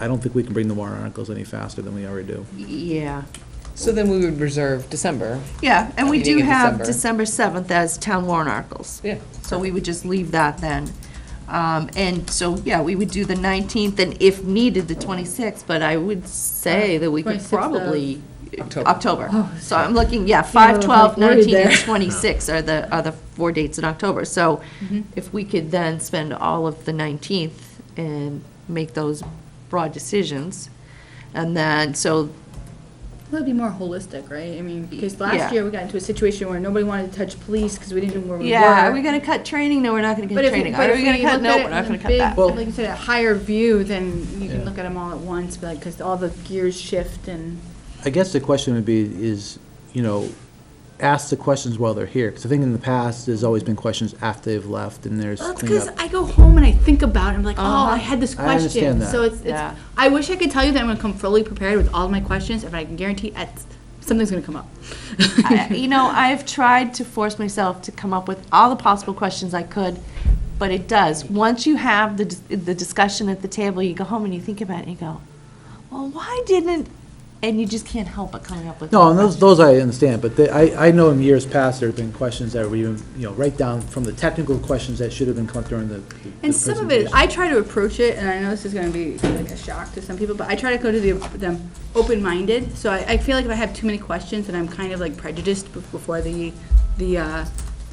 I don't think we can bring the warrant articles any faster than we already do. Yeah. So then we would reserve December. Yeah, and we Meeting do in have December. December 7th as town warrant articles. Yeah. So we would just leave that then. And so, we would do the 19th, and if needed, the 26th, but I would say that we could 26th of probably. October. So I'm looking, 5, Yeah, 12, like worried 19, and there. 26 are the 4 dates in October. So if we could then spend all of the 19th and make those broad decisions. And then, so, Well, it'd be more holistic, right? I mean, because Yeah. last year we got into a situation where nobody wanted to touch police because we didn't know where we were. yeah, are we gonna cut training? No, we're not gonna But cut if, training. but Are if we we gonna cut? look No, at we're it not in gonna a cut big, that. Well- like you said, a higher view, then you Yeah. can look at them all at once, but like, because all the gears shift and. I guess the question would be is, ask the questions while they're here, because I think in the past, there's always been questions after they've left, and there's Well, that's cleanup. because I go home and I think about it. I'm like, oh, Uh-huh. I had this I understand question. that. So it's. Yeah. I wish I could tell you that I'm going to come fully prepared with all of my questions, but I can guarantee something's going to come up. I've tried to force myself to come up with all the possible questions I could, but it does. Once you have the discussion at the table, you go home and you think about it and you go, well, why didn't, and you just can't help but coming up with. No, and those I understand, but I know in years past, there have been questions that were even, right down from the technical questions that should have been come during the And some of it, is I try to approach it, and I know this is going to be like a shock to some people, but I try to go to them open-minded. So I feel like if I have too many questions, then I'm kind of like prejudiced before the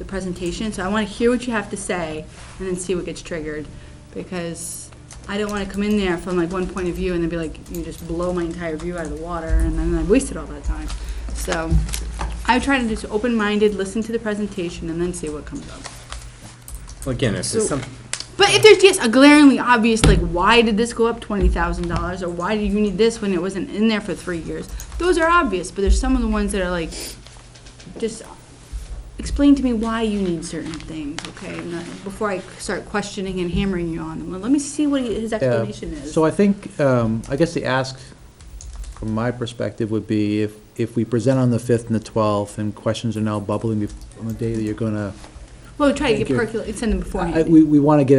presentation. So I want to hear what you have to say and then see what gets triggered, because I don't want to come in there from like one point of view and then be like, you just blow my entire view out of the water, and then I've wasted all that time. So I try to just open-minded, listen to the presentation, and then see what comes up. Well, again, if there's some, But if there's just a glaringly obvious, like, why did this go up $20,000, or why do you need this when it wasn't in there for 3 years? Those are obvious, but there's some of the ones that are like, just explain to me why you need certain things, okay? Before I start questioning and hammering you on them. Well, let me see what his explanation is. So I think, I guess the ask from my perspective would be if we present on the 5th and the 12th and questions are now bubbling on the day that you're gonna, Well, try to Thank get you. percolate, send them beforehand. we want to get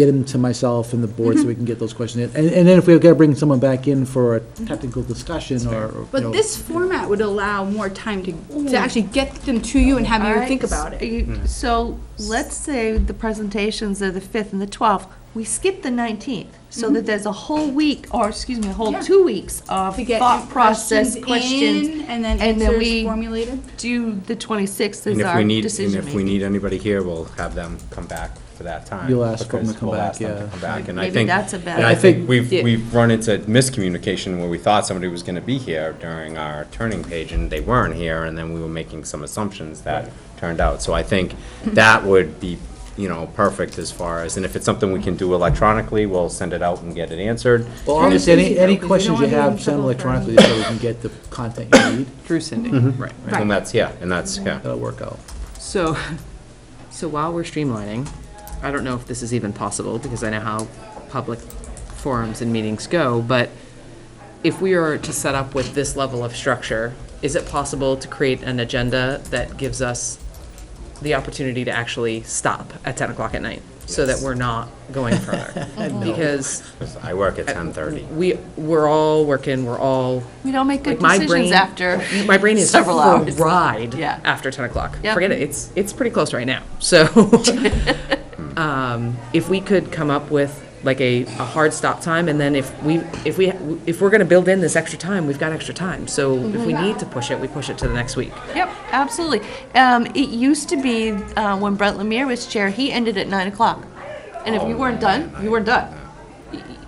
them to myself and the board so we can get those questions in. And then if we've got to bring someone back in for a technical discussion or. But this format would allow more time to actually get them to you and have you think about it. So let's say the presentations are the 5th and the 12th. We skip the 19th, so that there's a whole week, or excuse me, a whole Yeah. 2 weeks of To get thought process questions. in, and then and then answers we formulated. do the 26th and as if our we need, decision and if we making. need anybody here, we'll have them come back for that time. You'll ask them to because come we'll back, ask them to yeah. come back. And I Maybe think, that's a better- and I think Yeah. we've run into miscommunication where we thought somebody was gonna be here during our turning page and they weren't here, and then we were making some assumptions that turned out. So I think that would be, perfect as far as, and if it's something we can do electronically, we'll send it out and get it answered. Well, Through obviously, Cindy, though, any 'cause you questions don't you wanna be in have, send them trouble for electronically so we can get the content you need. Through Cindy. Right. And that's, yeah. That'll work out. So while we're streamlining, I don't know if this is even possible, because I know how public forums and meetings go, but if we are to set up with this level of structure, is it possible to create an agenda that gives us the opportunity to actually stop at 10 o'clock at night, so that we're not going further? Because 'Cause I work at 10:30. we're all working, We don't make good like, my decisions brain, after my brain is several hours. fried Yeah. after 10 o'clock. Yep. Forget it. It's pretty close right now. So, if we could come up with like a hard stop time, and then if we're going to build in this extra time, we've got extra time. So if we need to push it, we push it to the next week. Yep, absolutely. It used to be, when Brent Lemire was chair, he ended at 9 o'clock. And if you weren't done, you weren't done.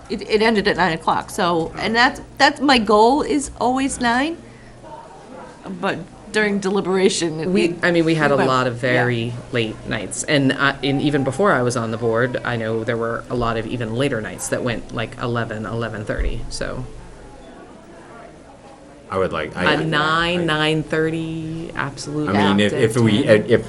It ended at 9 o'clock, so, and that's, my goal is always 9, but during deliberation. We had a went- lot of yeah. very late nights, and even before I was on the board, I know there were a lot of even later nights that went like 11, 11:30. So I would like. a 9:30, absolutely. I mean, locked if at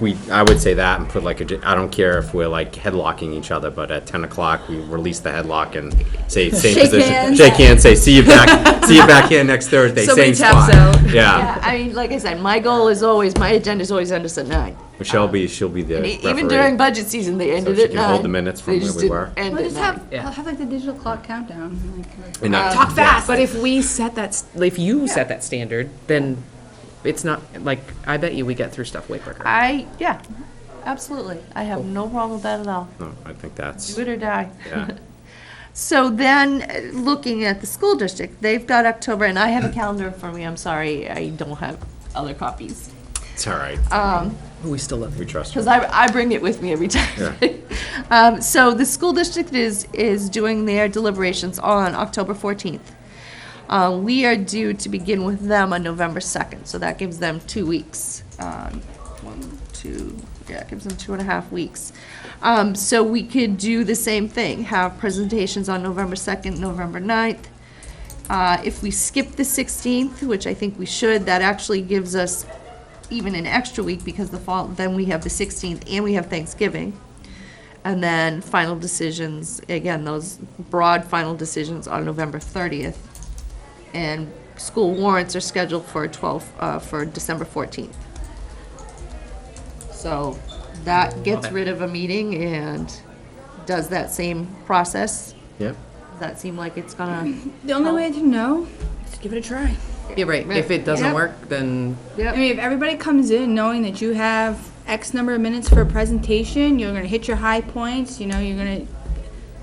we, I would say that and put like I don't care if we're like headlocking each other, but at 10 o'clock, we release the headlock and say same Shake position. hands. Shake hands, say, see you back here next Thursday, Somebody same taps spot. out. Yeah. Yeah, I mean, like I said, my goal is always, my agenda's always end us at 9. She'll be the And referee. even during budget season, they ended she at can 9. hold the minutes from They where just we didn't were. end Well, at just 9. Yeah. I'll have like the digital clock countdown. And that- Talk fast. But if we set that, if you set that standard, then it's not, like, I bet you we get through stuff way quicker. Yeah, absolutely. I have no problem with that at all. No, I think that's, Do it or die. yeah. So then, looking at the school district, they've got October, and I have a calendar for me, I'm sorry, I don't have other copies. It's all right. We still love We you. trust you. Because I bring it with me every time. So the school district is doing their deliberations on October 14th. We are due to begin with them on November 2nd, so that gives them 2 weeks. It gives them 2.5 weeks. So we could do the same thing, have presentations on November 2nd, November 9th. If we skip the 16th, which I think we should, that actually gives us even an extra week because then we have the 16th and we have Thanksgiving. And then final decisions, again, those broad final decisions on November 30th. And school warrants are scheduled for for December 14th. So that gets rid of a meeting and does that same process. Yep. Does that seem like it's gonna? The only way to know is to give it a try. Yeah, right. If it doesn't Yep. work, then I mean, if everybody comes in knowing that you have X number of minutes for a presentation, you're gonna hit your high points, you're gonna,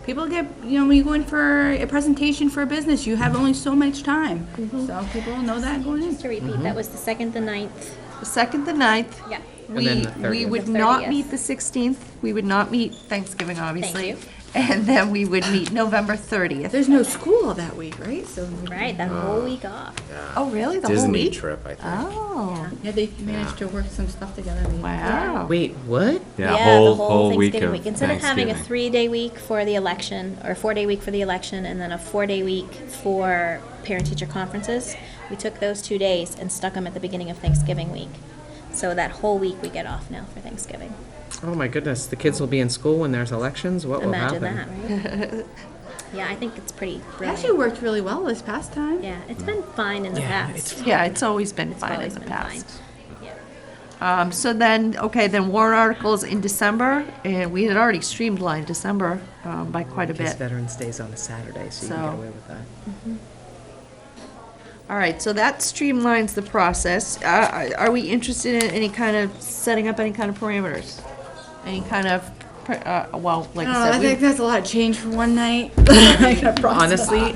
people get, when you go in for a presentation for a business, you have only so much time. So people know that going in. Just to repeat, that was the 2nd, the 9th. The 2nd, the 9th. Yeah. And then the We 30th. would The not 30th. meet the 16th. We would not meet Thanksgiving, obviously. you. And then we would meet November 30th. There's no school that week, right? So, Right, that whole week off. Oh, really? The whole Disney week? trip, I think. Oh, yeah, they managed to work some stuff together. wow. wait, what? Yeah, the whole Thanksgiving week. Instead of having a 3-day week for the election, or a 4-day week for the election, and then a 4-day week for parent-teacher conferences, we took those 2 days and stuck them at the beginning of Thanksgiving week. So that whole week we get off now for Thanksgiving. Oh my goodness, the kids will be in school when there's elections? What will happen? Imagine that, right? Yeah, I think it's pretty It brilliant. actually worked really well this past time. Yeah, it's been fine in the Yeah, past. Yeah, it's always been It's fine in always the been past. fine. Yeah. So then, then warrant articles in December, and we had already streamlined December by quite a Because bit. Veterans Day's on a Saturday, so you can So- get away with that. All right, so that streamlines the process. Are we interested in any kind of, setting up any kind of parameters? Any kind of, like I I said, think that's a lot of change for one night. Honestly,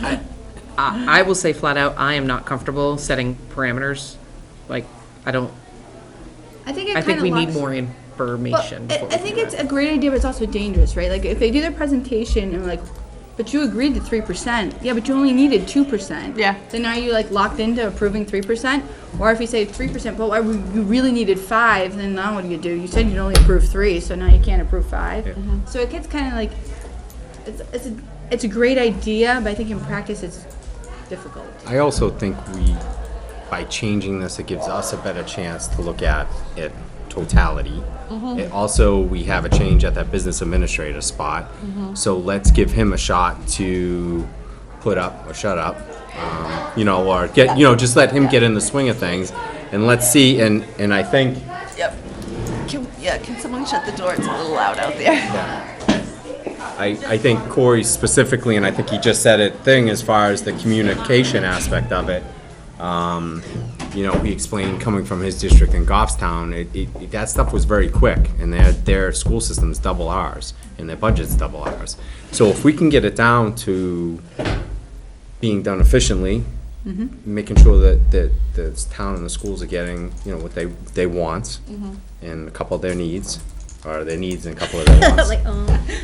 I will say flat out, I am not comfortable setting parameters. Like, I don't, I think it I think kinda we need locks- more Well, information. before I we think do it's that. a great idea, but it's also dangerous, right? Like, if they do their presentation and like, but you agreed to 3%, yeah, but you only needed 2%. Yeah. So now you like locked into approving 3%, or if you say 3%, but you really needed 5, then now what do? You said you'd only approve 3, so now you can't approve 5. So it gets kind of like, it's a great idea, but I think in practice it's difficult. I also think by changing this, it gives us a better chance to look at it totality. It also, we have a change at that business administrator spot, so let's give him a shot to put up or shut up, or get, just let him get in the swing of things, and let's see, and I think, Yep. Can someone shut the door? It's a little loud out there. I think Corey specifically, and I think he just said it, as far as the communication aspect of it, he explained coming from his district in Goffstown, that stuff was very quick, and their school system's double ours, and their budget's double ours. So if we can get it down to being done efficiently, making sure that the town and the schools are getting, what they want, and a couple of their needs, or their needs and a couple of their wants. Like,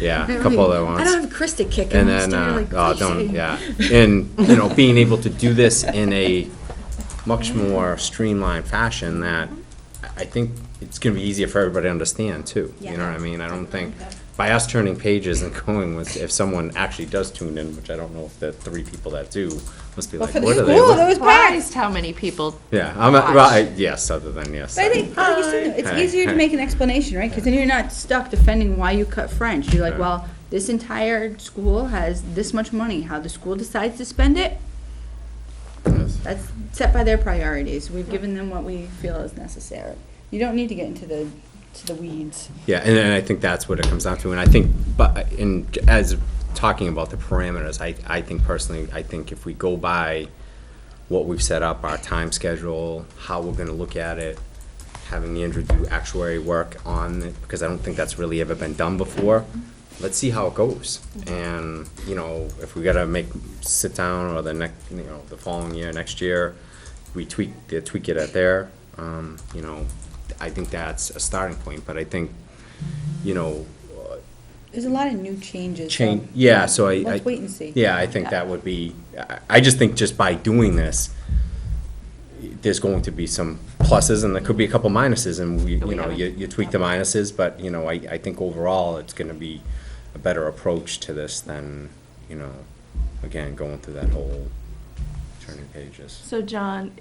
Yeah, a couple of their wants. I don't have Krista kicking. And I'm then, starting, like, don't, yeah. And, being able to do this in a much more streamlined fashion that I think it's gonna be easier for everybody to understand too. You know what I mean? I don't think, by us turning pages and going with, if someone actually does tune in, which I don't know if the 3 people that do, must be like, what are they? School, look-" that was packed. Surprised how many people. Yeah, yes, other than yes. But I think, like you said, it's easier to make an explanation, right? Because then you're not stuck defending why you cut French. You're like, Right. well, this entire school has this much money. How the school decides to spend it, Yes. that's set by their priorities. We've given them what we feel is necessary. You don't need to get into the weeds. Yeah, and I think that's what it comes down to, and I think, as talking about the parameters, I think personally, if we go by what we've set up, our time schedule, how we're gonna look at it, having Andrew do actuary work on it, because I don't think that's really ever been done before, let's see how it goes. And, if we gotta sit down, or the following year, next year, we tweak it at there, I think that's a starting point, but I think, you know, There's a lot of new changes. change, yeah, so I. Let's wait and see. Yeah, I think that would be, I just think just by doing this, there's going to be some pluses and there could be a couple minuses, and you tweak the minuses, but, I think overall, it's gonna be a better approach to this than, again, going through that whole turning pages. So John,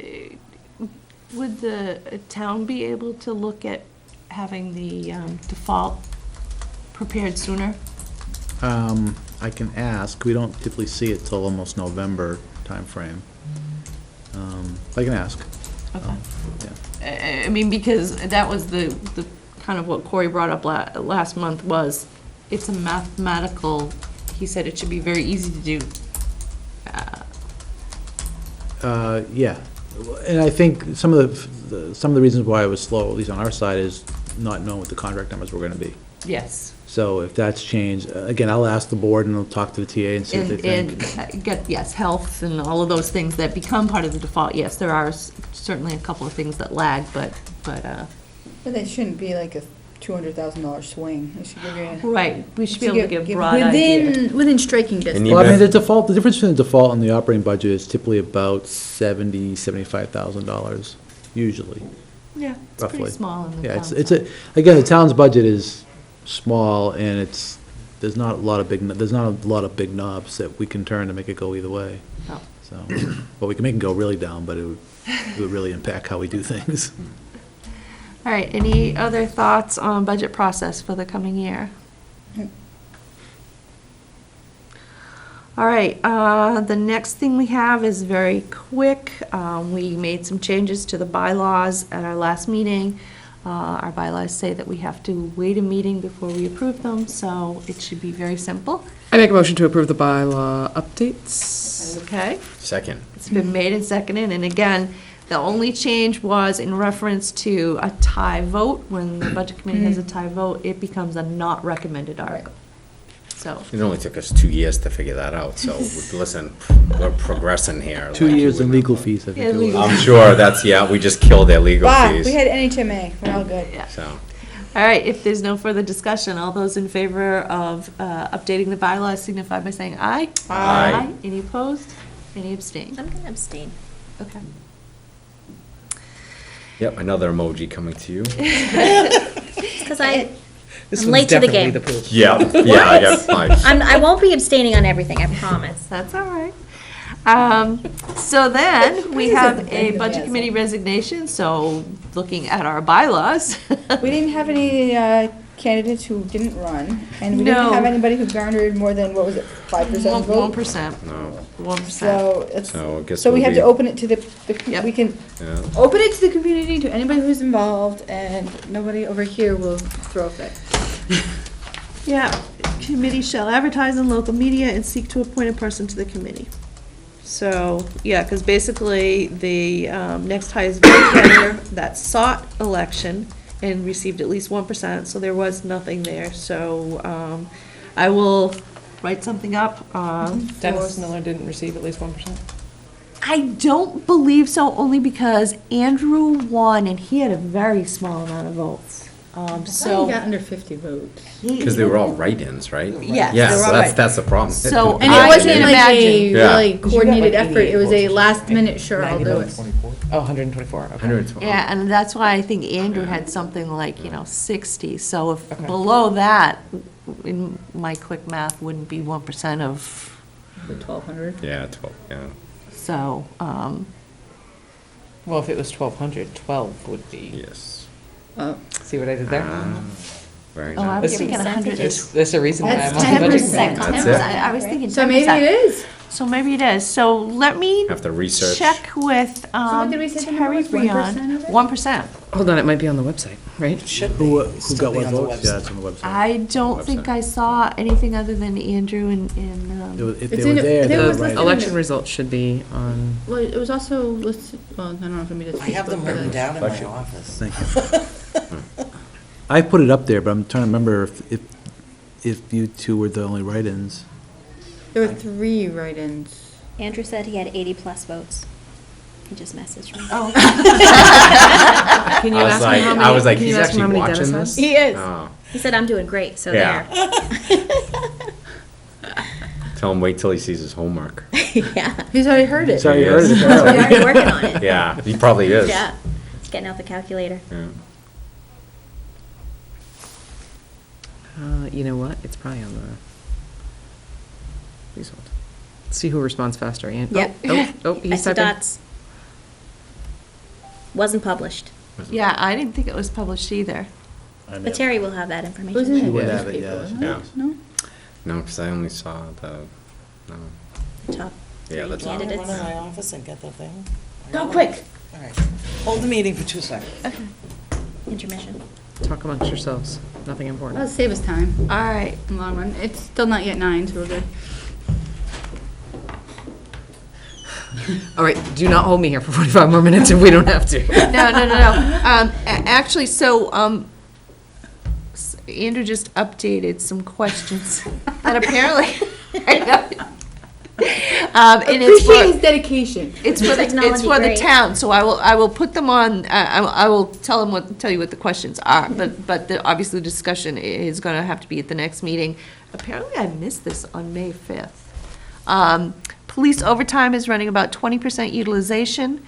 would the town be able to look at having the default prepared sooner? I can ask, we don't typically see it till almost November timeframe. I can ask. Okay. Yeah. I mean, because that was the kind of what Corey brought up last month was, it's a mathematical, he said it should be very easy to do. Yeah, and I think some of the reasons why it was slow, at least on our side, is not knowing what the contract numbers were gonna be. Yes. So if that's changed, again, I'll ask the board and I'll talk to the TA and see what they think. And get, yes, health and all of those things that become part of the default, yes, there are certainly a couple of things that lag, but, But that shouldn't be like a $200,000 swing. It should give you. right, we should be able to give broad within, idea. Within striking And distance. you- Well, I mean, the difference between the default and the operating budget is typically about $75,000, usually, Yeah, it's pretty roughly. small in the Yeah, town. again, the town's budget is small, and there's not a lot of big knobs that we can turn to make it go either way. No. So, well, we can make it go really down, but it would really impact how we do things. All right, any other thoughts on budget process for the coming year? All right, the next thing we have is very quick. We made some changes to the bylaws at our last meeting. Our bylaws say that we have to wait a meeting before we approve them, so it should be very simple. I make a motion to approve the bylaw updates. Okay? Second. It's been made and seconded, and again, the only change was in reference to a tie vote. When the budget committee has a tie vote, it becomes a not recommended article. So, It only took us 2 years to figure that out, so, listen, we're progressing here. 2 like you years in would- legal fees, I Yeah, think it was. legal. I'm sure we just killed their legal Wow, fees, we had NHMA. We're all good. yeah. so. All right, if there's no further discussion, all those in favor of updating the bylaws signify by saying aye. Aye. Any opposed? Any abstain? I'm gonna abstain. Okay. Yep, another emoji coming to you. Because I'm This late one's to the definitely game. the pool. Yeah, I got mine. I won't be abstaining on everything, I promise. That's all right. So then, we have a budget committee resignation, so looking at our bylaws. We didn't have any candidates who didn't run, and we No. didn't have anybody who garnered more than, what was it, 5% vote? 1%. No, 1%. So it's, so I guess so we we'll have to be- open it to Yep. we can yeah. open it to the community, to anybody who's involved, and nobody over here will throw a fit. Yeah, committee shall advertise in local media and seek to appoint a person to the committee. So, yeah, because basically, the next highest vote getter that sought election and received at least 1%, so there was nothing there. So, I will write something up. Dennis for- Miller didn't receive at least 1%? I don't believe so, only because Andrew won, and he had a very small amount of votes. So you got under 50 votes. Because they were all write-ins, right? Yes, Yeah, they were so all that's, right. that's the problem. So And I it wasn't can like a imagine. Yeah. really coordinated like effort, it was 88 a votes. last minute, sure, I'll do it. Oh, 124, okay. 120. Yeah, and that's why I think Andrew had something like, 60. So if below that, in my quick math, wouldn't be 1% of, 1,200. Yeah, 12, yeah. so, Well, if it was 1,200, 12 would be, Yes. see what I did there? Very oh, I nice. was This thinking is- 100. Is this a reason why That's I'm on the budget 10%. committee? That's it. I was thinking 10%. So maybe it is. So maybe it is. So let me Have to research. check with what did we say the number Terry was? 1% Brion. of it? 1%. Hold on, it might be on the website, right? Should be. Who Still got be what on the votes? Yeah, website. it's on the website. I don't think I saw anything other than Andrew and, If It's they in were it- there, I think they it were was right. listed. Election results should be on, Well, it was also listed, well, I don't know if it's. I have them written down in my office. Thank you. I put it up there, but I'm trying to remember if you two were the only write-ins. There were 3 write-ins. Andrew said he had 80-plus votes. He just messaged me. Oh. Can you I was ask me like, how many? I was like, can you he's ask me how actually many Dennis watching has? this? He is. Oh, He said I'm doing great, so Yeah. there. tell him wait till he sees his homework. Yeah. He's already heard it. Sorry, you He heard is. it. We're already working on it. Yeah, he probably is. Yeah. He's getting out the calculator. Yeah. You know what? It's probably on the. Please hold. See who responds faster. Yep. Oh, I he's see typing. dots. Wasn't published. Yeah, I didn't think it was published either. But Terry will have that It was in information. the She would newspaper, have it, yeah. wasn't Yeah. it? No? No, because I only saw the, no. Top Yeah, three that's all. Wanna candidates. run in my office and get the thing? Go quick. All right. Hold the meeting for 2 seconds. Intermission. Talk amongst yourselves. Nothing That'll important. save us time All right. in the long run. It's still not yet 9, so we're good. All right, do not hold me here for 45 more minutes if we don't have to. No. Actually, so, Andrew just updated some questions that apparently. And it's Appreciate his for, dedication. it's for the, it's Technology, for the great. town, so I will put them on, I will tell you what the questions are, but obviously the discussion is gonna have to be at the next meeting. Apparently I missed this on May 5th. Police overtime is running about 20% utilization.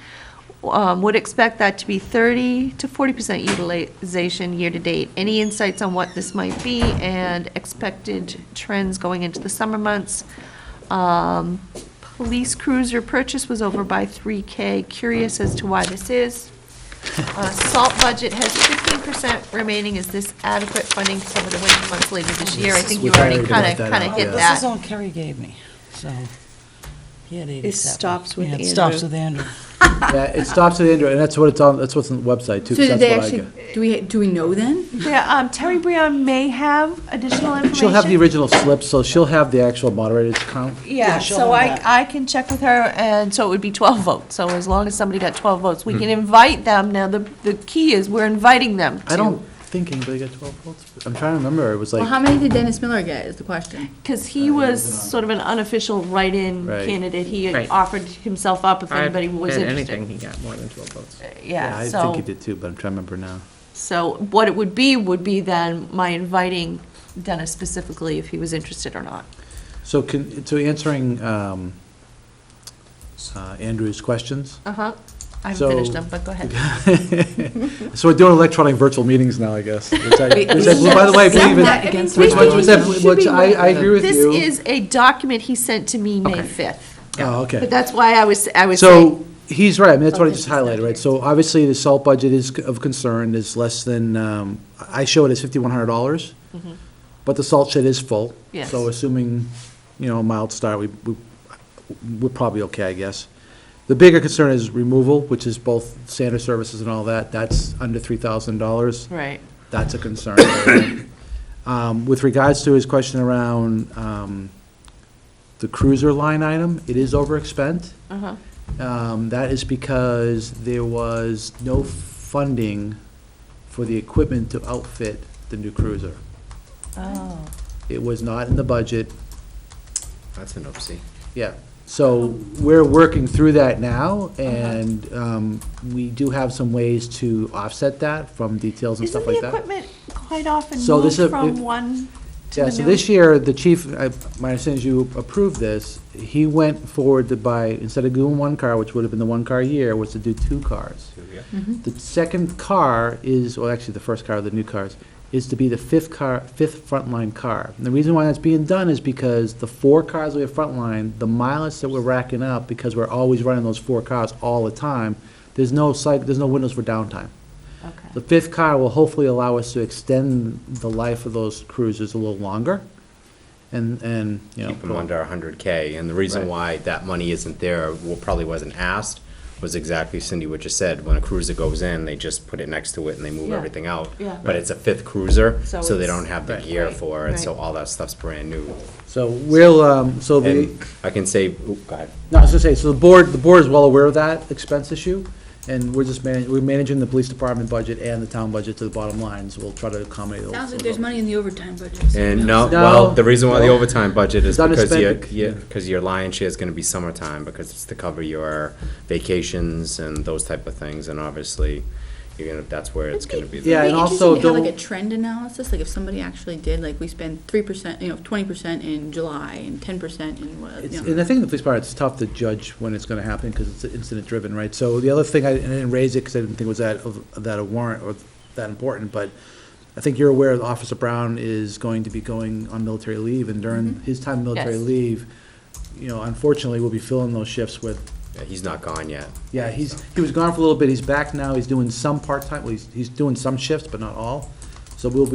Would expect that to be 30 to 40% utilization year-to-date. Any insights on what this might be and expected trends going into the summer months? Police cruiser purchase was over by 3K. Curious as to why this is. Salt budget has 15% remaining. Is this adequate funding to cover the winter months later this year? I think you We already already kind got of that out, hit yeah. This is that. all Kerry gave me, so he had 87. stops with Yeah, it stops Andrew. with Andrew. Yeah, it stops at Andrew, and that's what it's on, that's what's on the website too, So 'cause did that's they what I actually, get. do we know then? Yeah, Terry Breon may have additional information. She'll have the original slip, so she'll have the actual moderator's count. Yeah, she'll so have that. I can check with her, and so it would be 12 votes. So as long as somebody got 12 votes, we can invite them. Now, the key is we're inviting them to. I don't think anybody got 12 votes. I'm trying to remember, it was Well, like, how many did Dennis Miller get is the question. Because he was sort of an unofficial write-in Right. candidate. He had Right. offered himself up if I anybody was bet interested. anything, he got more than 12 votes. yeah, I think he did too, but I'm trying to remember now. So what it would be then my inviting Dennis specifically if he was interested or not. So answering Andrew's questions. Uh-huh. I haven't So- finished them, but go ahead. So we're doing electronic virtual meetings now, I guess. Which I, by the way, I believe that it. against Which our- I agree with This you. is a document he sent to me May Okay. 5th. Oh, okay. But that's why I was saying. So, he's right, I mean, that's what I Oh, just this is not highlighted, right? here. So obviously, the salt budget is of concern, is less than, I show it as $5,100, but the salt shed is full. Yes. So assuming, a mild start, we're probably okay, I guess. The bigger concern is removal, which is both sander services and all that, that's under $3,000. Right. That's a concern. With regards to his question around the cruiser line item, it is overexpent. Uh-huh. That is because there was no funding for the equipment to outfit the new cruiser. Oh. It was not in the budget, That's an oopsie. yeah. So we're working through that now, and we do have some ways to offset that from details and Isn't stuff like the that. equipment quite often So this moved is- from one to Yeah, the so new? this year, the chief, my understanding is you approved this, he went forward to buy, instead of doing one car, which would have been the one car a year, was to do 2 cars. The second car is, well, actually, the first car of the new cars, is to be the fifth frontline car. And the reason why that's being done is because the 4 cars we have frontline, the mileage that we're racking up, because we're always running those 4 cars all the time, there's no windows for downtime. The Okay. 5th car will hopefully allow us to extend the life of those cruisers a little longer, and, Keep them under 100K, and the reason Right. why that money isn't there, probably wasn't asked, was exactly Cindy what just said. When a cruiser goes in, they just put it next to it and they move Yeah. everything out. Yeah. But it's a 5th cruiser, So so they it's- don't have the Right. gear Right. for it, so Right. all that stuff's brand new. So we'll, so the, And I can say, go ahead. no, I was gonna say, so the board is well aware of that expense issue, And we're managing the police department budget and the town budget to the bottom line, so we'll try to accommodate those. Sounds like there's money in the overtime budget. And No. well, the reason why the overtime budget is It's because underspent. because your lion's share is gonna be summertime, because it's to cover your vacations and those type of things, and obviously, that's where it's gonna be. Yeah, It'd and be also interesting to have like don't- a trend analysis, like if somebody actually did, like we spend 3%, 20% in July and 10% in what, And I think the police part, it's tough to judge when it's gonna happen, because it's incident driven, right? So the other thing, I didn't raise it because I didn't think it was that a warrant or that important, but I think you're aware that Officer Brown is going to be going on military leave, and during his time of military Yes. leave, unfortunately, we'll be filling those shifts with, Yeah, he's not gone yet. yeah, he was gone for a little bit, he's back now, he's doing some part-time, well, he's doing some shifts, but not all. So we'll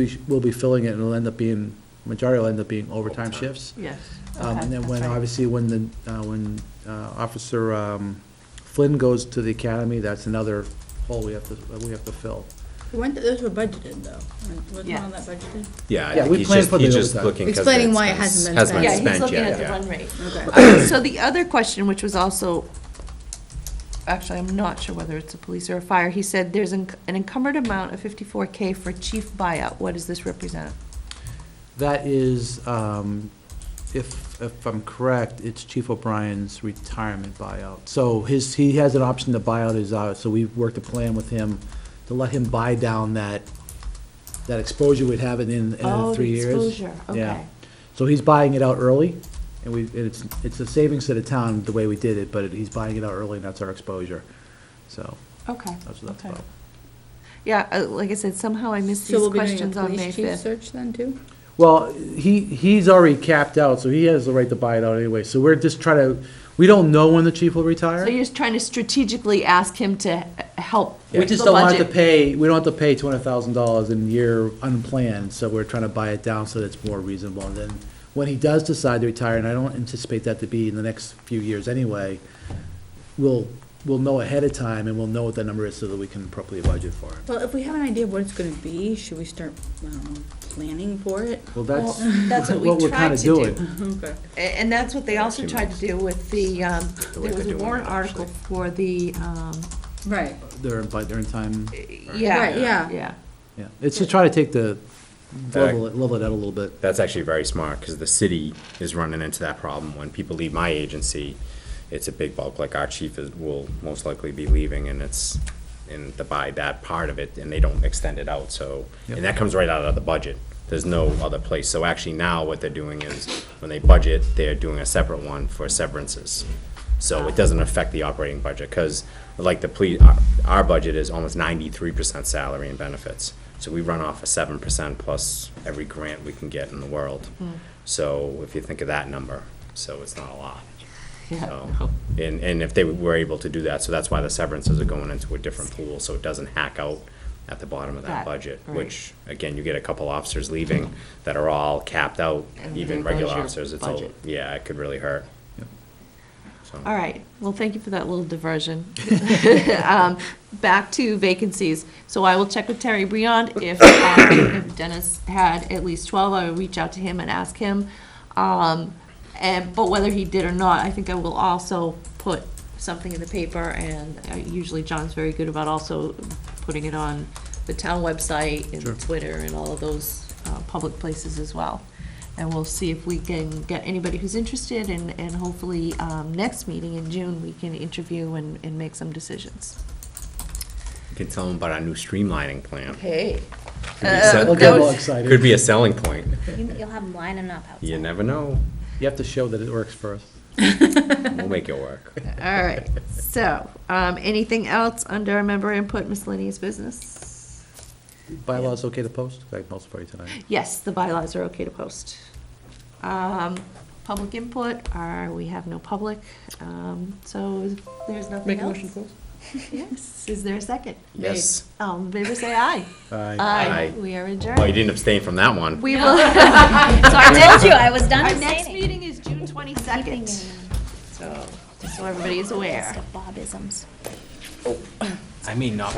be filling it, and it'll end up being, majority will end up being overtime shifts. Yes. And then Okay, when, that's right. obviously, when Officer Flynn goes to the academy, that's another hole we have to fill. those were budgeted though, wasn't Yes. all that budgeted? Yeah, I Yeah, think we he's planned just, for the he's just overtime. looking. 'cause Explaining it's why it been- hasn't been hasn't spent. Yeah, he's spent looking yet, at the yeah. run rate. Okay. So the other question, which was also, actually, I'm not sure whether it's a police or a fire, he said there's an encumbered amount of 54K for chief buyout. What does this represent? That is, if I'm correct, it's Chief O'Brien's retirement buyout. So he has an option to buy out his, so we've worked a plan with him to let him buy down that exposure we'd have it in Oh, 3 the years. exposure, Yeah. okay. So he's buying it out early, and it's a savings to the town the way we did it, but he's buying it out early, and that's our exposure. So Okay. that's what that's Okay. about. Yeah, like I said, somehow I missed So these we'll be doing a questions on May police chief 5th. search then too? Well, he's already capped out, so he has the right to buy it out anyway. So we're just trying to, we don't know when the chief will retire. So you're just trying to strategically ask him to help We with just the don't want to budget. pay, we don't have to pay $200,000 in a year unplanned, so we're trying to buy it down so that it's more reasonable. And then when he does decide to retire, and I don't anticipate that to be in the next few years anyway, we'll know ahead of time, and we'll know what that number is so that we can appropriately budget for it. Well, if we have an idea of what it's gonna be, should we start, I don't know, planning for it? Well, that's That's what we what we're tried kind of to do. doing. Okay. And that's what they also tried to do with the, there way was they're a doing warrant it, article actually. for the, Right, During time, yeah. Right, yeah. Yeah. yeah. It's to try to take the, level it out a little bit. That's actually very smart, because the city is running into that problem. When people leave my agency, it's a big bulk, like our chief will most likely be leaving, and it's, to buy that part of it, and they don't extend it out, so, Yep. and that comes right out of the budget. There's no other place. So actually now what they're doing is, when they budget, they're doing a separate one for severances. So it doesn't affect the operating budget, because like the police, our budget is almost 93% salary and benefits. So we run off a 7% plus every grant we can get in the world. So if you think of that number, so it's not a lot. So, and if they were able to do that, so that's why the severances are going into a different pool, so it doesn't hack out at the bottom of that budget, right. which, again, you get a couple officers leaving that are all capped out, And even there regular goes your officers, it's budget. yeah, it could really hurt. So. All right, well, thank you for that little diversion. Back to vacancies. So I will check with Terry Briand. If Dennis had at least 12, I would reach out to him and ask him. But whether he did or not, I think I will also put something in the paper, and usually John's very good about also putting it on the town website and Twitter and all of those public places as well. And we'll see if we can get anybody who's interested, and hopefully, next meeting in June, we can interview and make some decisions. You can tell them about our new streamlining plan. Hey. We'll get them all excited. Could be a selling point. You'll have them lining up outside. You never know. You have to show that it works first. We'll make it work. All right, so, anything else under member input miscellaneous business? Bylaws okay to post? I posted for you tonight. Yes, the bylaws are okay to post. Public input, we have no public, so if there's nothing else. Yes, is there a second? Yes. Favor say aye. Aye. Aye. We are Well, you adjourned. didn't abstain from that one. We will, So I told you, I was done our next abstaining. meeting is June 22nd, so, just so everybody is aware. List of Bobisms. I mean, not